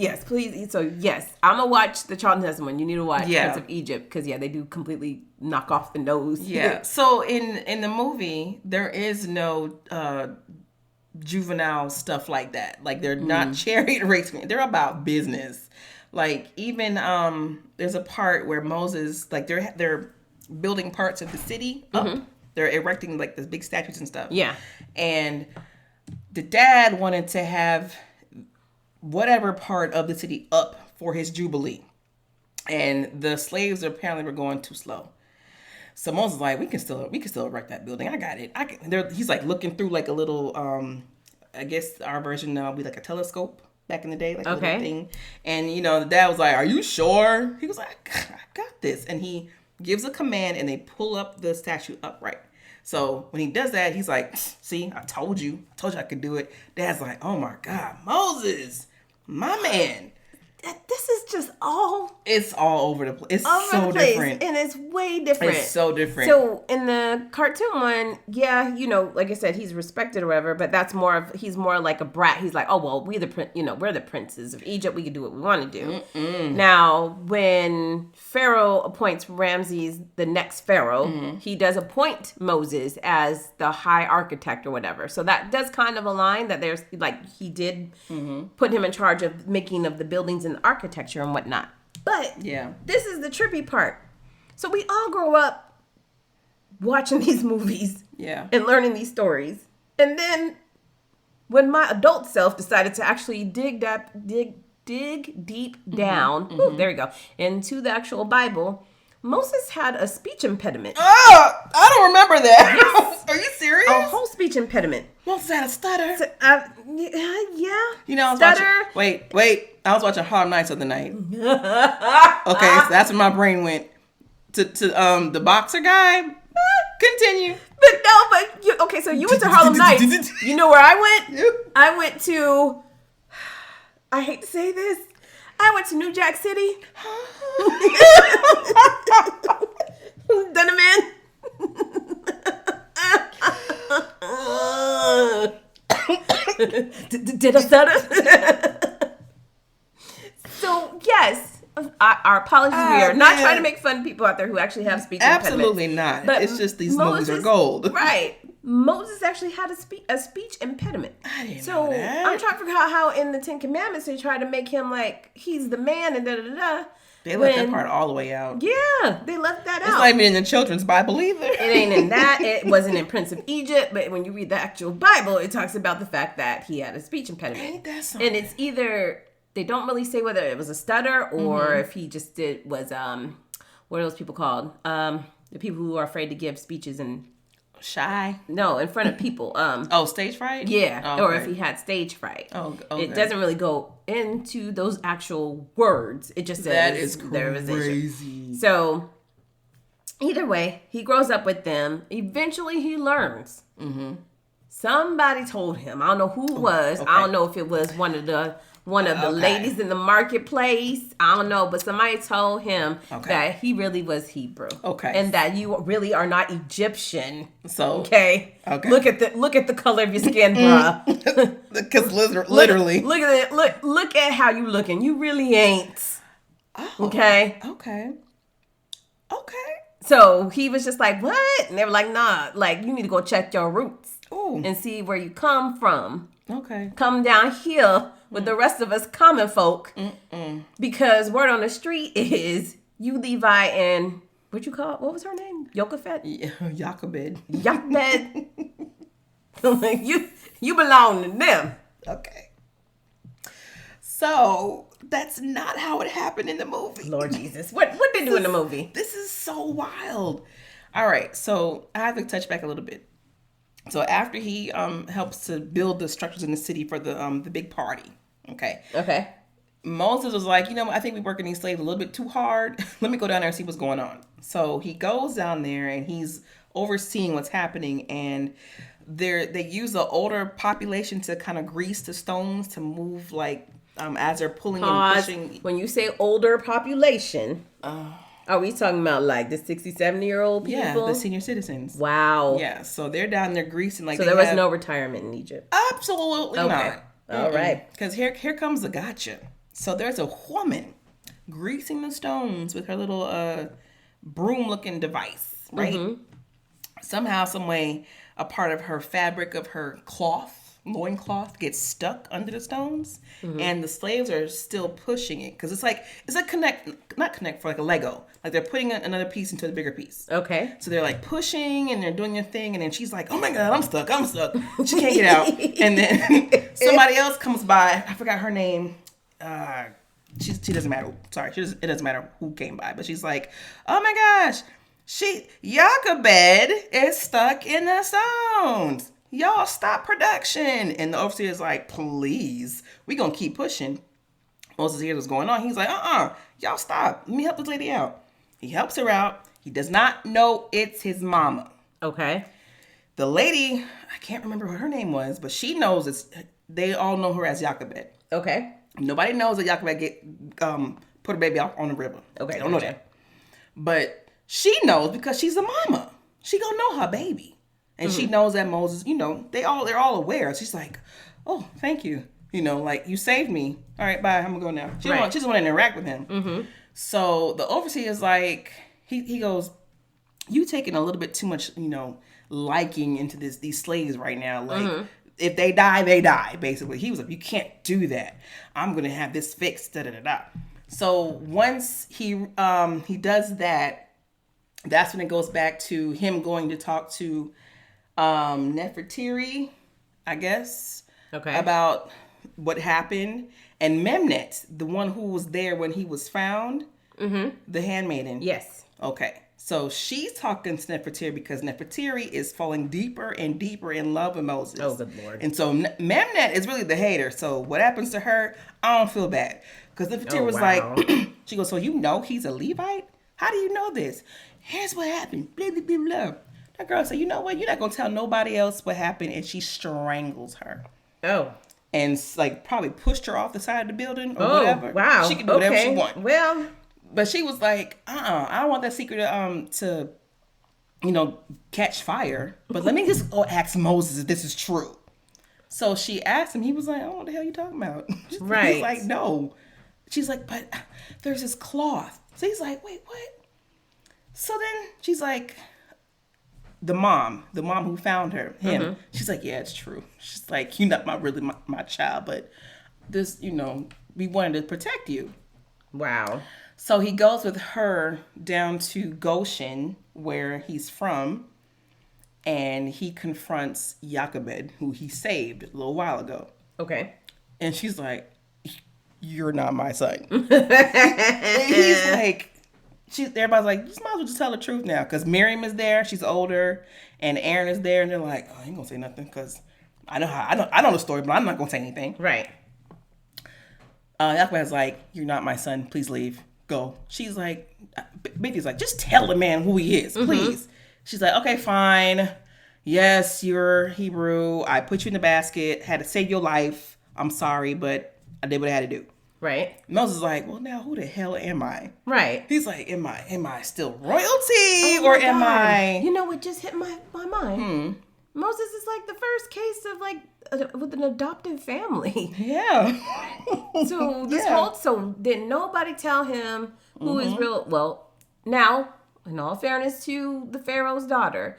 S1: So yes, I'm gonna watch the Charlton Heston one. You need to watch Prince of Egypt because they do completely knock off the nose.
S2: Yeah. So in the movie, there is no juvenile stuff like that. Like they're not chariot racing. They're about business. Like even there's a part where Moses, like they're building parts of the city up. They're erecting like the big statues and stuff. Yeah. And the dad wanted to have whatever part of the city up for his jubilee, and the slaves apparently were going too slow. So Moses was like, we can still erect that building. I got it. He's like looking through like a little, I guess our version now would be like a telescope back in the day, like a little thing. And the dad was like, "Are you sure?" He was like, "I got this." And he gives a command, and they pull up the statue upright. So when he does that, he's like, "See, I told you I could do it." Dad's like, "Oh my God, Moses, my man."
S1: This is just all...
S2: It's all over the place. It's so different.
S1: And it's way different.
S2: It's so different.
S1: So in the cartoon one, like I said, he's respected or whatever, but that's he's more like a brat. He's like, oh, well, we're the princes of Egypt. We can do what we want to do. Now, when Pharaoh appoints Ramses the next Pharaoh, he does appoint Moses as the high architect or whatever. So that does kind of align that there's like, he did put him in charge of making of the buildings and architecture and whatnot. But this is the trippy part. So we all grow up watching these movies and learning these stories. And then when my adult self decided to actually dig deep down, there we go, into the actual Bible, Moses had a speech impediment.
S2: Oh, I don't remember that. Yes. Are you serious?
S1: A whole speech impediment.
S2: Moses had a stutter.
S1: So,
S2: I was
S1: stutter.
S2: Watching, wait. I was watching Harlem Nights the other night. Okay, so that's when my brain went, to the boxer guy. Continue.
S1: But no, but okay, so you went to Harlem Nights. You know where I went? I went to, I hate to say this, I went to New Jack City. Done a man. Did I stutter? So, yes. Our apologies. We are not trying to make fun of people out there who actually have speech impediments.
S2: Absolutely not. But it's just these movies are gold.
S1: Right. Moses actually had a speech impediment.
S2: I didn't know that.
S1: I'm trying to figure out how in the Ten Commandments they try to make him like he's the man and da-da-da-da.
S2: They left that part all the way out.
S1: Yeah, they left that out.
S2: It's not even in the children's Bible either.
S1: It ain't in that. It wasn't in Prince of Egypt. But when you read the actual Bible, it talks about the fact that he had a speech impediment.
S2: Ain't that something?
S1: And it's either, they don't really say whether it was a stutter or if he just what are those people called? The people who are afraid to give speeches and...
S2: Shy?
S1: No, in front of people.
S2: Stage fright?
S1: Yeah,
S2: oh, okay.
S1: Or if he had stage fright.
S2: Oh, okay.
S1: It doesn't really go into those actual words. It just says
S2: that is
S1: there was
S2: crazy.
S1: So, either way, he grows up with them. Eventually, he learns. Mm-hmm. Somebody told him. I don't know who it was. Okay. I don't know if it was one of the ladies in the marketplace. I don't know, but somebody told him that he really was Hebrew. Okay. And that you really are not Egyptian. So okay. Look at the color of your skin, bruh.
S2: Because literally.
S1: Look at how you looking. You really ain't. Oh, okay.
S2: Okay.
S1: So he was just like, what? And they were like, nah, like you need to go check your roots.
S2: Ooh.
S1: And see where you come from.
S2: Okay.
S1: Come down here with the rest of us common folk. Because word on the street is you Levi and what was her name? Yochebed?
S2: Jochebed.
S1: you belong to them.
S2: Okay. So that's not how it happened in the movie.
S1: Lord Jesus. What they do in the movie?
S2: This is so wild. All right. So I have to touch back a little bit. So after he helps to build the structures in the city for the big party, okay. Moses was like, I think we're working these slaves a little bit too hard. Let me go down there and see what's going on. So he goes down there and he's overseeing what's happening, and they use the older population to kind of grease the stones to move like as they're pulling and pushing.
S1: When you say older population. Are we talking about like the 60, 70-year-old people?
S2: Yeah, the senior citizens.
S1: Wow.
S2: Yeah, so they're down there greasing like.
S1: So there was no retirement in Egypt.
S2: Absolutely not.
S1: All right.
S2: Because here comes the gotcha. So there's a woman greasing the stones with her little broom-looking device, right? Mm-hmm. Somehow, some way, a part of her fabric of her loincloth gets stuck under the stones, and the slaves are still pushing it because it's like not connect for like a Lego, like they're putting another piece into a bigger piece.
S1: Okay.
S2: So they're like pushing and they're doing their thing, and then she's like, "Oh my God, I'm stuck. She can't get out." And then somebody else comes by. I forgot her name. She doesn't matter. Sorry, it doesn't matter who came by, but she's like, "Oh my gosh, Jochebed is stuck in the stones. Y'all stop production." And the overseer is like, "Please, we gonna keep pushing." Moses hears what's going on. He's like, y'all stop. Let me help this lady out. He helps her out. He does not know it's his mama.
S1: Okay.
S2: The lady, I can't remember what her name was, but she knows they all know her as Jochebed.
S1: Okay.
S2: Nobody knows that Jochebed put her baby off on the river. Okay. They don't know that. But she knows because she's a mama. She gonna know her baby. And she knows that Moses, they're all aware. She's like, "Oh, thank you. Like you saved me. All right, bye. I'm gonna go now." She just want to interact with him. Mm-hmm. So the overseer is like, he goes, "You taking a little bit too much, liking into these slaves right now. Like if they die, they die. Basically, he was like, you can't do that. I'm gonna have this fixed." Da da da da. So once he does that, that's when it goes back to him going to talk to Nefertiri, I guess, about what happened, and Memnet, the one who was there when he was found, the handmaiden.
S1: Yes.
S2: Okay, so she's talking to Nefertiri because Nefertiri is falling deeper and deeper in love with Moses.
S1: Oh, good Lord.
S2: And so Memnet is really the hater. So what happens to her, I don't feel bad. Because Nefertiri was like, she goes, "So he's a Levite? How do you know this? Here's what happened. Blah, blah, blah, blah. That girl said, you know what? You're not going to tell nobody else what happened. And she strangles her.
S1: Oh.
S2: And like probably pushed her off the side of the building or whatever.
S1: Wow.
S2: She can do whatever she wants.
S1: Well.
S2: But she was like, I don't want that secret to catch fire. But let me just go ask Moses if this is true. So she asked him. He was like, oh, what the hell are you talking about?
S1: Right.
S2: He's like, no. She's like, but there's this cloth. So he's like, wait, what? So then she's like, the mom who found him. Mm-hmm. She's like, yeah, it's true. She's like, you're not really my child, but this, we wanted to protect you.
S1: Wow.
S2: So he goes with her down to Goshen, where he's from, and he confronts Jochebed, who he saved a little while ago.
S1: Okay.
S2: And she's like, you're not my son. And he's like, everybody's like, you might as well just tell the truth now. Because Miriam is there, she's older, and Aaron is there, and they're like, oh, I ain't gonna say nothing because I know the story, but I'm not gonna say anything.
S1: Right.
S2: Jochebed's like, you're not my son, please leave. Go. She's like, Bithy's like, just tell the man who he is, please. Mm-hmm. She's like, okay, fine. Yes, you're Hebrew. I put you in the basket, had to save your life. I'm sorry, but I did what I had to do.
S1: Right.
S2: Moses is like, well, now who the hell am I?
S1: Right.
S2: He's like, am I still royalty or am I?
S1: You know what just hit my mind? Moses is like the first case of like with an adoptive family.
S2: Yeah.
S1: So so did nobody tell him who is real? Well, now in all fairness to the Pharaoh's daughter,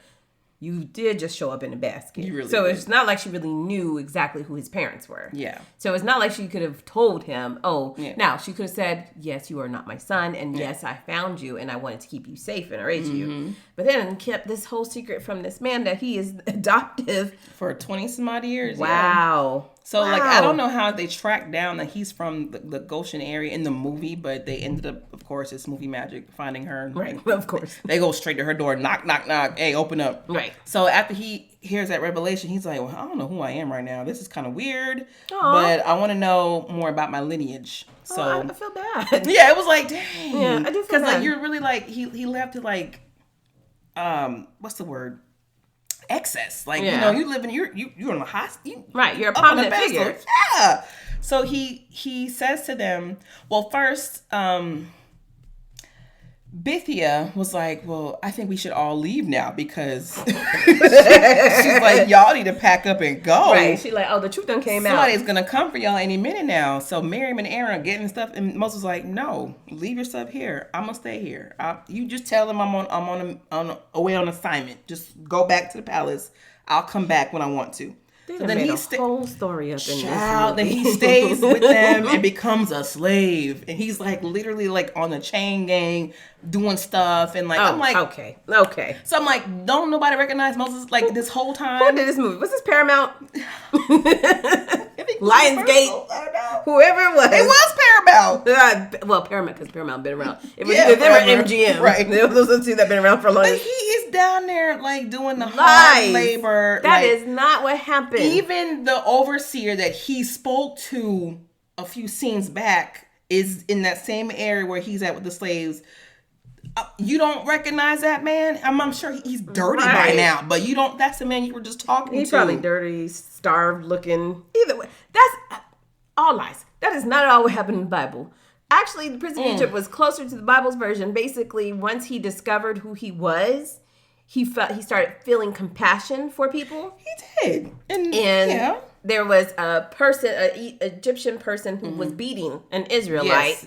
S1: you did just show up in a basket.
S2: You really
S1: so
S2: did.
S1: It's not like she really knew exactly who his parents were.
S2: Yeah.
S1: So it's not like she could have told him, Now she could have said, yes, you are not my son. And yes, I found you and I wanted to keep you safe and raise you. But then kept this whole secret from this man that he is adoptive.
S2: For 20 some odd years.
S1: Wow.
S2: Yeah. So, I don't know how they tracked down that he's from the Goshen area in the movie, but they ended up, of course, it's movie magic, finding her.
S1: Right, of course.
S2: They go straight to her door, knock, knock, knock, hey, open up.
S1: Right.
S2: So, after he hears that revelation, he's like, well, I don't know who I am right now. This is kind of weird,
S1: Aww.
S2: But I want to know more about my lineage. So
S1: I feel bad.
S2: Yeah, it was like, dang.
S1: Yeah, I do feel bad.
S2: Because, like, you're really, like, he left it, like, what's the word? Excess. Like, you live in, you're in a hospital.
S1: Right, you're a prominent figure.
S2: Yeah. So he says to them, well, first, Bithia was like, well, I think we should all leave now because she's like, y'all need to pack up and go.
S1: Right. She's like, oh, the truth done came out.
S2: Somebody's going to come for y'all any minute now. So Miriam and Aaron are getting stuff. And Moses was like, no, leave your stuff here. I'm going to stay here. You just tell them I'm away on assignment. Just go back to the palace. I'll come back when I want to.
S1: So then he whole story up in this movie.
S2: Then he stays with them and becomes a slave, and he's like literally like on the chain gang doing stuff, and like I'm like,
S1: okay.
S2: So I'm like, don't nobody recognize Moses like this whole time?
S1: Who did this movie? Was this Paramount?
S2: Lionsgate,
S1: whoever it was.
S2: It was Paramount.
S1: Well, Paramount because Paramount been around. It was either them or MGM.
S2: Right.
S1: Those are the two that been around for long.
S2: But he is down there like doing the hard labor.
S1: That is not what happened.
S2: Even the overseer that he spoke to a few scenes back is in that same area where he's at with the slaves. You don't recognize that man? I'm sure he's dirty by now, but you don't. That's the man you were just talking to.
S1: He's probably dirty, starved looking. Either way, that's all lies. That is not at all what happened in the Bible. Actually, the Prince of Egypt was closer to the Bible's version. Basically, once he discovered who he was, he started feeling compassion for people.
S2: He did, and
S1: there was a person, an Egyptian person who was beating an Israelite,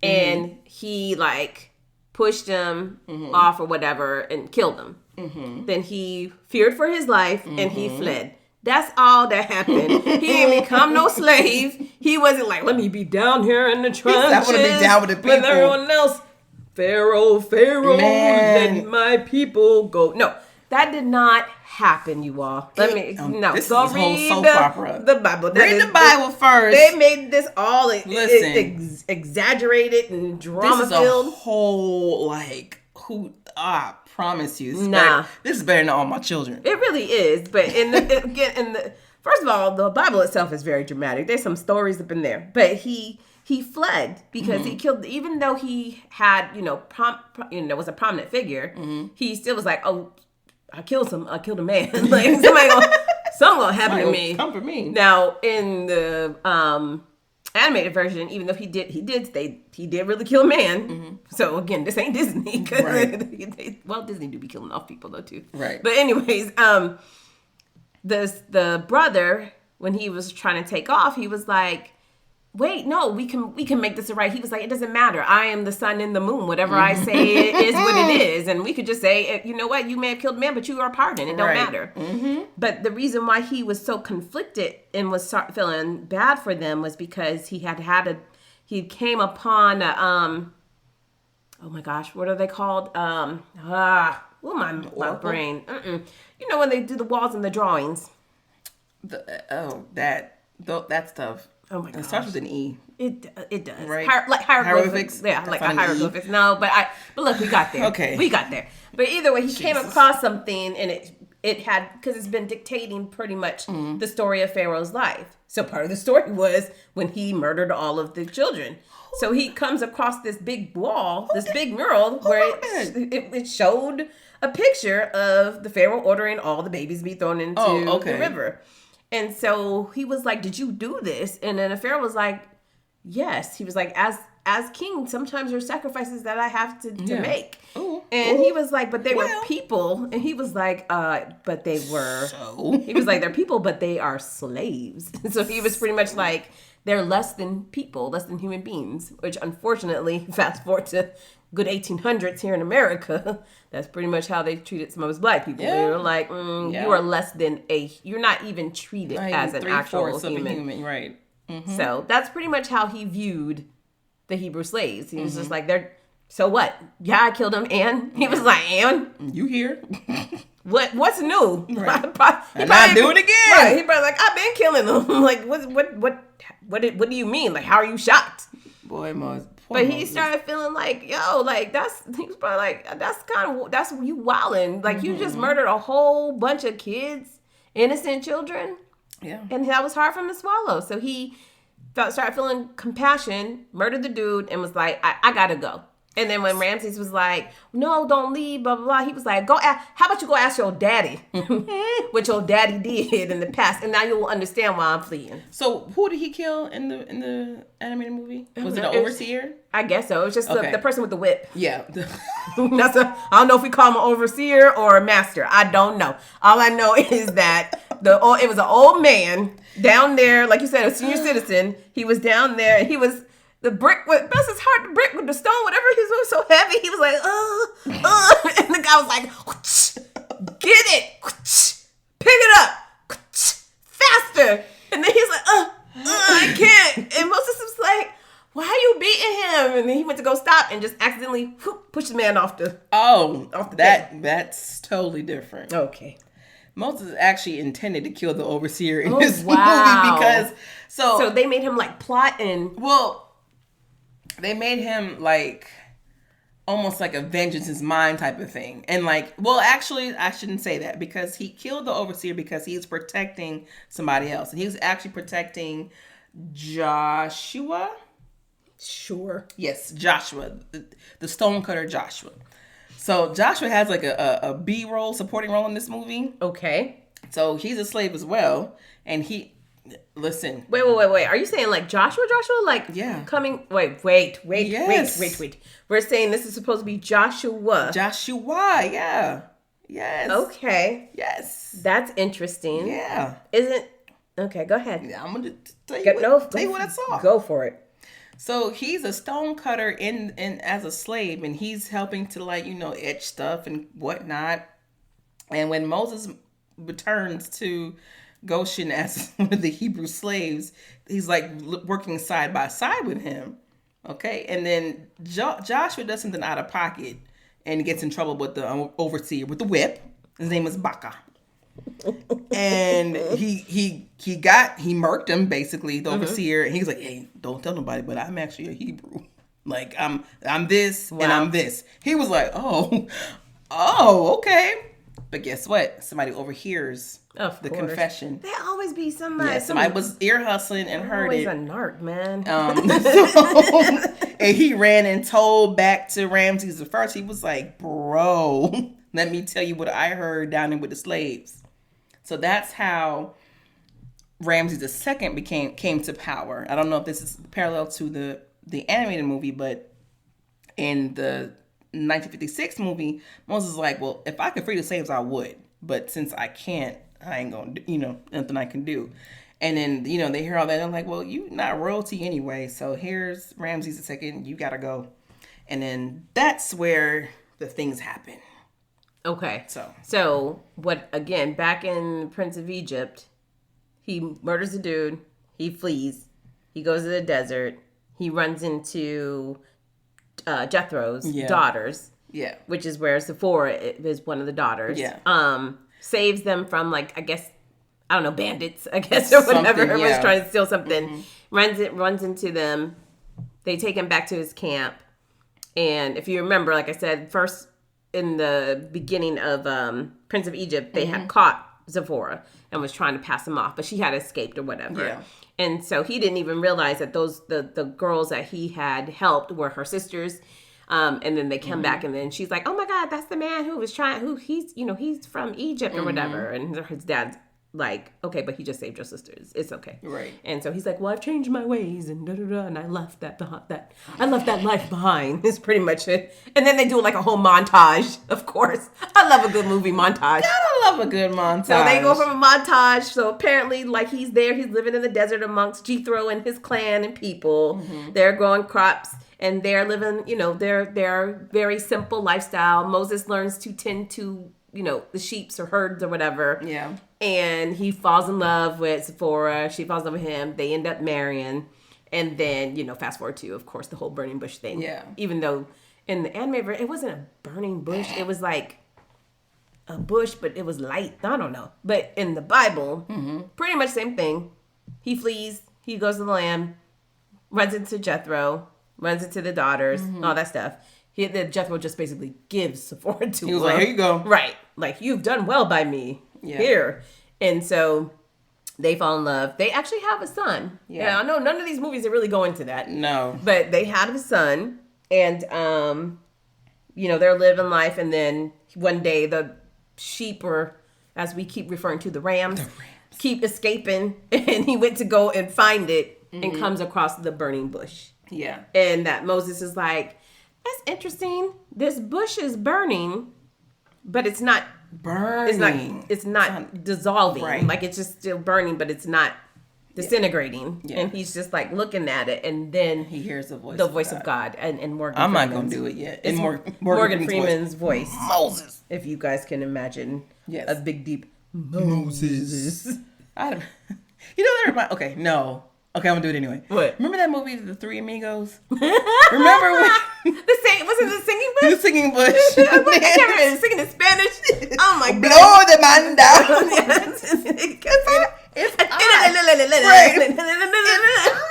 S1: and he pushed him off or whatever and killed him. Then he feared for his life and he fled. That's all that happened. He didn't become no slave. He wasn't like, let me be down here in the trenches.
S2: I want to be down with the people.
S1: With everyone else. Pharaoh, let my people go. No, that did not happen, you all. Let me,
S2: this
S1: go
S2: is
S1: read
S2: whole soap opera.
S1: The Bible.
S2: Read the Bible first.
S1: They made this all exaggerated and drama filled.
S2: This is a whole, promise you. This is better than all my children.
S1: It really is. But in the first of all, the Bible itself is very dramatic. There's some stories up in there, but he fled because he killed. Even though he had, was a prominent figure, he still was like, "Oh, I killed a man. Like something gonna happen to me.
S2: Come for me."
S1: Now in the animated version, even though he did really kill a man. So again, this ain't Disney. Right. Disney do be killing off people though too.
S2: Right.
S1: But anyways, the brother, when he was trying to take off, he was like, wait, no, we can make this right. He was like, it doesn't matter. I am the sun and the moon. Whatever I say is what it is. And we could just say, you know what? You may have killed a man, but you are pardoned. It don't matter. But the reason why he was so conflicted and was feeling bad for them was because he came upon oh my gosh, what are they called? My brain. You know when they do the walls and the drawings.
S2: That stuff.
S1: Oh my god!
S2: It starts with an E.
S1: It does.
S2: Right.
S1: Like hieroglyphics. Yeah, like a hieroglyphics. No, but look, we got there.
S2: Okay.
S1: We got there. But either way, he came across something, and it had, because it's been dictating pretty much the story of Pharaoh's life. So part of the story was when he murdered all of the children. So he comes across this big wall, this big mural, where it showed a picture of the Pharaoh ordering all the babies be thrown into the river. And so he was like, did you do this? And then the Pharaoh was like, yes. He was like, as king, sometimes there's sacrifices that I have to make. And he was like, but they were people. And he was like, but they were. So? He was like, they're people, but they are slaves. So he was pretty much like, they're less than people, less than human beings. Which unfortunately, fast forward to good 1800s here in America, that's pretty much how they treated some of us black people. They were like, you are less than you're not even treated as an actual human.
S2: Right.
S1: So that's pretty much how he viewed the Hebrew slaves. He was just like, so what? Yeah, I killed him, and he was like, and
S2: you here?
S1: What's new?
S2: Right. And I do it again.
S1: Right. He probably like, I've been killing them. Like, what do you mean? Like, how are you shocked?
S2: Boy,
S1: But he started feeling like, he was probably like, that's you wildin'. Like, you just murdered a whole bunch of kids, innocent children.
S2: Yeah.
S1: And that was hard for him to swallow. So he started feeling compassion, murdered the dude, and was like, I gotta go. And then when Ramses was like, no, don't leave, blah, blah, blah, he was like, how about you go ask your daddy what your daddy did in the past, and now you'll understand why I'm fleeing.
S2: So who did he kill in the animated movie? Was it an overseer?
S1: I guess so. It was just the person with the whip.
S2: Yeah.
S1: I don't know if we call him an overseer or a master. I don't know. All I know is that it was an old man down there, like you said, a senior citizen. He was down there, and he was... The brick, bless his heart, the brick with the stone, whatever, he was so heavy, he was like, and the guy was like, get it, pick it up, faster. And then he's like, I can't. And Moses was like, why are you beating him? And then he went to go stop and just accidentally pushed the man off the
S2: that's totally different.
S1: Okay.
S2: Moses actually intended to kill the overseer in this movie because
S1: so they made him like plot and
S2: they made him like almost like a vengeance is mine type of thing. And like, well, actually, I shouldn't say that because he killed the overseer because he was protecting somebody else. And he was actually protecting Joshua.
S1: Sure.
S2: Yes, Joshua, the stonecutter Joshua. So Joshua has like a B-roll, supporting role in this movie.
S1: Okay.
S2: So he's a slave as well. And listen.
S1: Wait. Are you saying like Joshua? Like,
S2: yeah.
S1: Coming. Wait. We're saying this is supposed to be Joshua.
S2: Joshua, yeah. Yes.
S1: Okay.
S2: Yes.
S1: That's interesting.
S2: Yeah.
S1: Okay, go ahead.
S2: Yeah, I'm going to tell you what I saw.
S1: Go for it.
S2: So he's a stone cutter in as a slave, and he's helping to etch stuff and whatnot. And when Moses returns to Goshen as one of the Hebrew slaves, he's like working side by side with him. Okay. And then Joshua does something out of pocket and gets in trouble with the overseer with the whip. His name is Baka. And he murked him, basically, the overseer. And he's like, hey, don't tell nobody, but I'm actually a Hebrew. Like I'm this and I'm this. He was like, oh, okay. But guess what? Somebody overhears
S1: Of
S2: the
S1: course.
S2: confession.
S1: There always be somebody.
S2: Yeah, somebody was ear hustling and heard it.
S1: Always a narc, man.
S2: And he ran and told back to Ramses the first. He was like, bro, let me tell you what I heard down there with the slaves. So that's how Ramses the second came to power. I don't know if this is parallel to the animated movie, but in the 1956 movie, Moses is like, well, if I could free the slaves, I would. But since I can't, I ain't gonna, nothing I can do. And then, they hear all that. And I'm like, well, you not royalty anyway. So here's Ramses II. You gotta go. And then that's where the things happen.
S1: Okay. So what, again, back in Prince of Egypt, he murders a dude. He flees. He goes to the desert. He runs into Jethro's daughters. Yeah. Which is where Sephora is one of the daughters. Yeah. Saves them from, like, I guess, I don't know, bandits, I guess, or whatever. Everyone's trying to steal something. Mm-hmm. Runs into them. They take him back to his camp. And if you remember, like I said, first in the beginning of Prince of Egypt, they had caught Sephora and was trying to pass him off, but she had escaped or whatever. Yeah. And so he didn't even realize that the girls that he had helped were her sisters. And then they come back, and then she's like, "Oh my God, that's the man who was he's from Egypt or whatever." And his dad's like, "Okay, but he just saved your sisters. It's okay." Right. And so he's like, "Well, I've changed my ways, and and I left that life behind." Is pretty much it. And then they do like a whole montage. Of course, I love a good movie montage.
S2: Gotta love a good montage.
S1: So they go from a montage. So apparently, like he's living in the desert amongst Jethro and his clan and people. Mm-hmm. They're growing crops. And they're living, their very simple lifestyle. Moses learns to tend to, the sheep or herds or whatever. Yeah. And he falls in love with Sephora. She falls in love with him. They end up marrying. And then, fast forward to, of course, the whole burning bush thing. Yeah. Even though in the anime version, it wasn't a burning bush. It was like a bush, but it was light. I don't know. But in the Bible, pretty much same thing. He flees. He goes to the land. Runs into Jethro. Runs into the daughters, all that stuff. Jethro just basically gives Sephora to him.
S2: He was like, here you go.
S1: Right. Like, you've done well by me. Yeah. Here. And so they fall in love. They actually have a son. Yeah. I know none of these movies are really going into that. No. But they have a son. And, they're living life. And then one day the sheep, or as we keep referring to, the rams. Keep escaping. And he went to go and find it and comes across the burning bush. Yeah. And that Moses is like, that's interesting. This bush is burning, but it's not burning. It's not dissolving. Right. Like it's just still burning, but it's not disintegrating. Yeah. And he's just like looking at it, and then
S2: he hears the voice of God.
S1: And Morgan
S2: I'm not going to do it yet.
S1: It's Morgan Freeman's voice. Moses. If you guys can imagine a big, deep Moses.
S2: Okay, no. Okay, I'm gonna do it anyway.
S1: What?
S2: Remember that movie, The Three Amigos? Remember when
S1: wasn't the singing bush?
S2: The singing bush.
S1: I can't remember singing in Spanish. Oh my God!
S2: Blow the man down. It's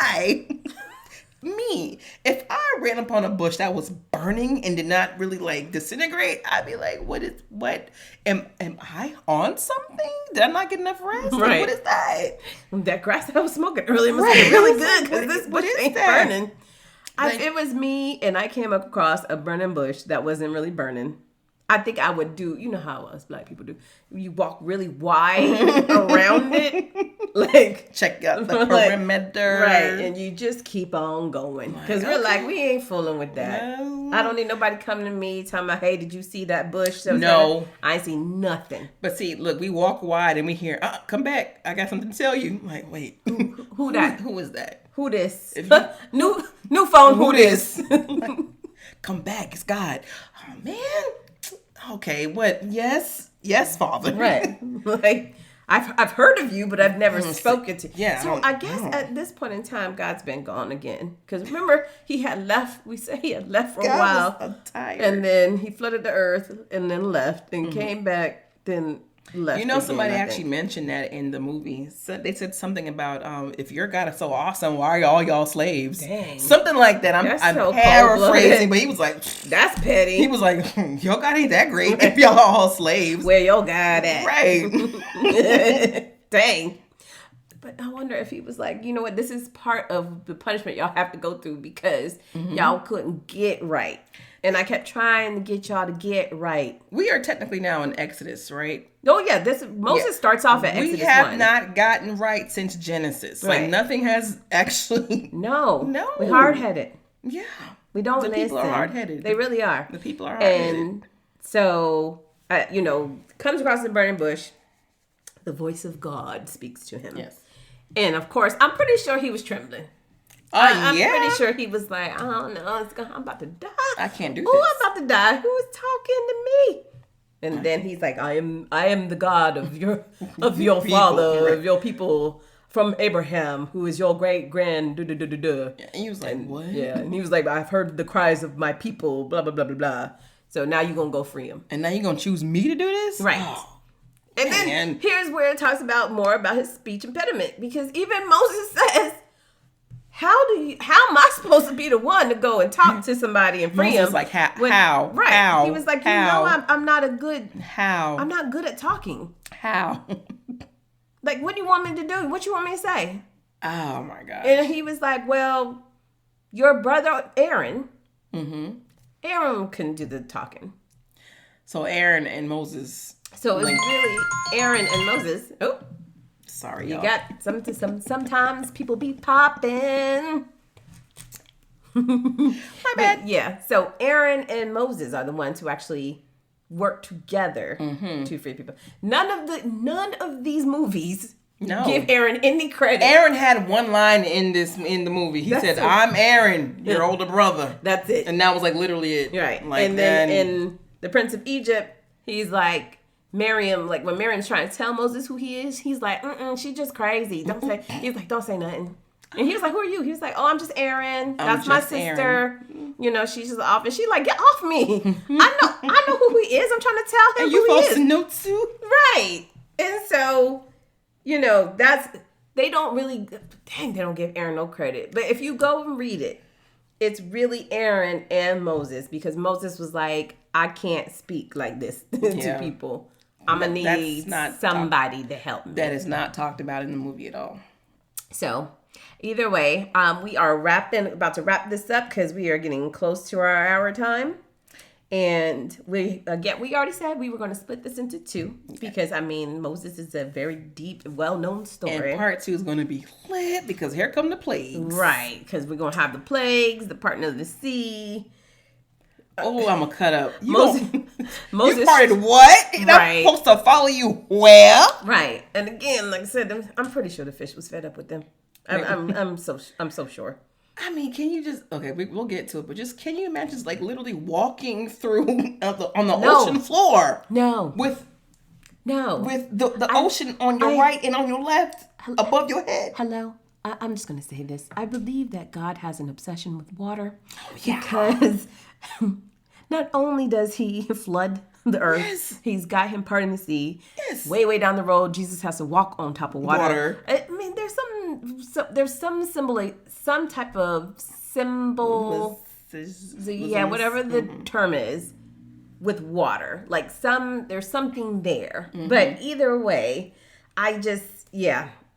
S2: I. Me. If I ran upon a bush that was burning and did not really like disintegrate, I'd be like, what am I on something? Did I not get enough rest? Right. Like, what is that?
S1: That grass that I was smoking earlier must be really good because this bush ain't burning. It was me, and I came across a burning bush that wasn't really burning. I think I would do, you know how us black people do. You walk really wide around it. Like,
S2: check out the perimeter.
S1: Right. And you just keep on going. Because we're like, we ain't fooling with that. No. I don't need nobody coming to me telling me, hey, did you see that bush?
S2: No.
S1: I ain't see nothing.
S2: But see, look, we walk wide and we hear, come back. I got something to tell you. I'm like, wait.
S1: Who that?
S2: Who is that?
S1: Who this? New phone, who this?
S2: Come back. It's God. Oh, man. Okay, what? Yes, Father.
S1: Right. Like, I've heard of you, but I've never spoken to you. Yeah. So I guess at this point in time, God's been gone again. Because remember, he had left. We said he had left for a while.
S2: Was so tired.
S1: And then he flooded the earth and then left and came back. Then left.
S2: You know, somebody
S1: again,
S2: actually mentioned that in the movie. So they said something about if your God is so awesome, why are all y'all slaves?
S1: Dang.
S2: Something like that. I'm
S1: so
S2: paraphrasing, but he was like,
S1: that's petty.
S2: He was like, your God ain't that great if y'all are all slaves.
S1: Where your God at?
S2: Right.
S1: Dang. But I wonder if he was like, you know what, this is part of the punishment y'all have to go through because y'all couldn't get right. And I kept trying to get y'all to get right.
S2: We are technically now in Exodus, right?
S1: Oh yeah, Moses starts off at Exodus 1.
S2: We have not gotten right since Genesis. Right. Like nothing has actually.
S1: No. We're hard-headed.
S2: Yeah.
S1: We don't listen.
S2: The people are hard-headed.
S1: They really are.
S2: The people are hard-headed.
S1: And so, comes across the burning bush. The voice of God speaks to him.
S2: Yes.
S1: And of course, I'm pretty sure he was trembling. I'm pretty sure he was like, I don't know, I'm about to die.
S2: I can't do this.
S1: Oh, I'm about to die. Who is talking to me? And then he's like, I am the God of your father, right. Of your people from Abraham, who is your great grand.
S2: And he was like, what?
S1: Yeah, and he was like, I've heard the cries of my people. Blah blah blah blah blah. So now you're gonna go free him.
S2: And now you're gonna choose me to do this,
S1: right? Oh. And then here's where it talks about more about his speech impediment, because even Moses says, how am I supposed to be the one to go and talk to somebody and free him?
S2: Like, how?
S1: Right.
S2: How?
S1: He was like, I'm not I'm not good at talking.
S2: How?
S1: Like, what do you want me to do? What you want me to say?
S2: Oh, my God.
S1: And he was like, well, your brother Aaron, Aaron can do the talking.
S2: So Aaron and Moses...
S1: So it's really Aaron and Moses. Oh,
S2: sorry,
S1: you got sometimes people be popping. My bad. Yeah. So Aaron and Moses are the ones who actually work together to free people. None of these movies give Aaron any credit.
S2: Aaron had one line in the movie. He said, "I'm Aaron, your older brother."
S1: That's it.
S2: And that was like literally it.
S1: Right.
S2: Like,
S1: and then in The Prince of Egypt, he's like, Miriam, like when Miriam's trying to tell Moses who he is, he's like, she's just crazy. Don't say. He's like, don't say nothing. And he was like, who are you? He was like, oh, I'm just Aaron. That's my sister. Aaron. You know, she's just off. And she's like, get off me. I know who he is. I'm trying to tell him who he is. And you supposed to know too? Right. And so, they don't give Aaron no credit. But if you go and read it, it's really Aaron and Moses, because Moses was like, I can't speak like this to people. I'm going to need somebody to help me.
S2: That is not talked about in the movie at all.
S1: So, either way, we are about to wrap this up because we are getting close to our hour time. And we already said we were going to split this into two because, Moses is a very deep, well-known story.
S2: And part 2 is going to be lit because here come the plagues.
S1: Right, because we're going to have the plagues, the parting of the sea.
S2: Oh, I'm going to cut up.
S1: Moses
S2: you parted what?
S1: Right.
S2: I'm supposed to follow you where?
S1: Right. And again, like I said, I'm pretty sure the fish was fed up with them. I'm so sure.
S2: Can you just... Okay, we'll get to it, but just... Can you imagine just, like, literally walking through on the ocean floor?
S1: No.
S2: With the ocean on your right and on your left above your head?
S1: Hello? I'm just going to say this. I believe that God has an obsession with water. Because not only does he flood the earth, he's got him parting the sea.
S2: Yes.
S1: Way down the road, Jesus has to walk on top of water. There's some type of symbol. Whatever the term is with water. Like there's something there. Mm-hmm. But either way,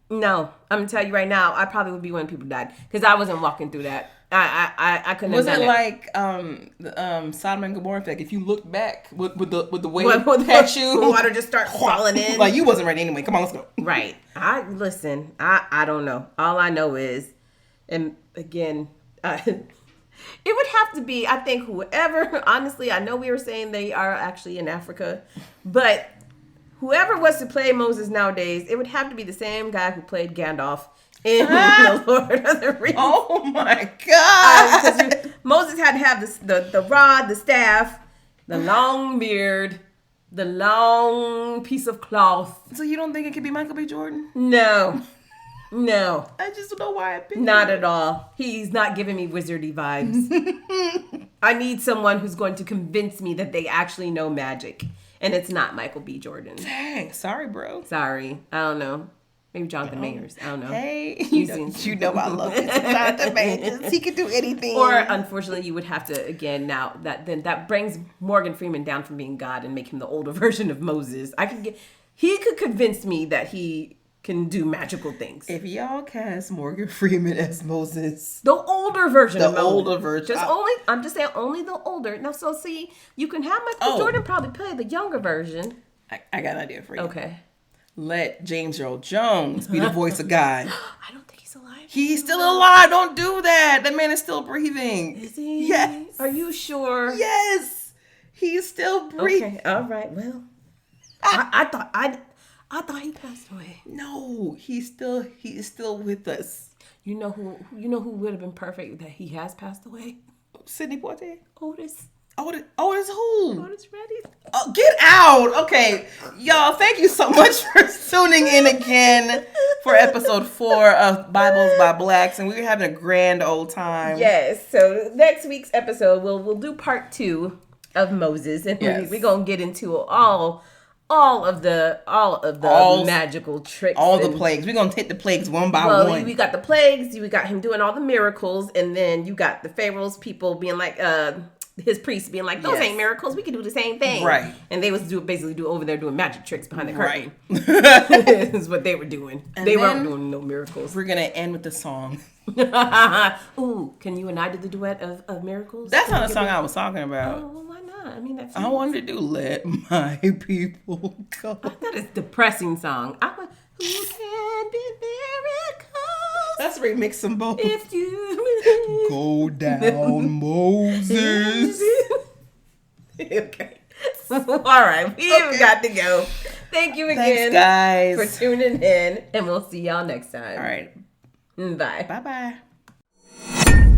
S1: no, I'm gonna tell you right now, I probably would be when people died because I wasn't walking through that. I couldn't.
S2: Was
S1: have done
S2: it like Sodom and Gomorrah effect? If you look back with the wave at you,
S1: the water just starts falling in.
S2: Like you wasn't ready anyway. Come on, let's go.
S1: Right. I don't know. All I know is, and again, it would have to be. I think whoever. Honestly, I know we were saying they are actually in Africa, but whoever was to play Moses nowadays, it would have to be the same guy who played Gandalf in The Lord of the Rings.
S2: Oh my God!
S1: Because Moses had to have the rod, the staff, the long beard, the long piece of cloth.
S2: So you don't think it could be Michael B. Jordan?
S1: No.
S2: I just don't know why I picked
S1: Not at all. He's not giving me wizardy vibes. I need someone who's going to convince me that they actually know magic. And it's not Michael B. Jordan.
S2: Dang, sorry, bro.
S1: Sorry. I don't know. Maybe Jonathan Mayers. I don't know.
S2: Hey, you know I love it. Jonathan Mayers. He can do anything.
S1: Or unfortunately, you would have to again now that brings Morgan Freeman down from being God and make him the older version of Moses. He could convince me that he can do magical things.
S2: If y'all cast Morgan Freeman as Moses,
S1: the older version of Moses.
S2: The older version.
S1: I'm just saying only the older. Now, so see, you can have Michael Jordan probably play the younger version.
S2: I got an idea for you.
S1: Okay.
S2: Let James Earl Jones be the voice of God.
S1: I don't think he's alive.
S2: He's still alive. Don't do that. That man is still breathing.
S1: Is he?
S2: Yes.
S1: Are you sure?
S2: Yes. He's still breathing.
S1: Okay. All right. Well, I thought he passed away.
S2: No, he is still with us.
S1: You know who would have been perfect that he has passed away?
S2: Sidney Poitier.
S1: Otis.
S2: Otis who?
S1: Otis Ready.
S2: Oh, get out. Okay. Y'all, thank you so much for tuning in again for episode 4 of Bibles by Blacks. And we're having a grand old time.
S1: Yes. So next week's episode, we'll do part 2 of Moses. And we're going to get into all of the magical tricks.
S2: All the plagues. We're going to hit the plagues one by one.
S1: We got the plagues. We got him doing all the miracles. And then you got the Pharaoh's people being like, his priests being like, those ain't miracles. We can do the same thing.
S2: Right.
S1: And they was basically over there doing magic tricks behind the curtain.
S2: Right.
S1: Is what they were doing.
S2: And
S1: they weren't doing no miracles.
S2: We're going to end with the song.
S1: Ooh, can you and I do the duet of miracles?
S2: That's not the song I was talking about.
S1: Oh, well, why not? I mean,
S2: I wanted to do Let My People Go.
S1: That is a depressing song. Who can be miracles?
S2: Let's remix them both.
S1: If you
S2: go down, Moses.
S1: Okay. All right. We've got to go. Thank you again,
S2: guys,
S1: for tuning in, and we'll see y'all next time.
S2: All right.
S1: Bye.
S2: Bye-bye.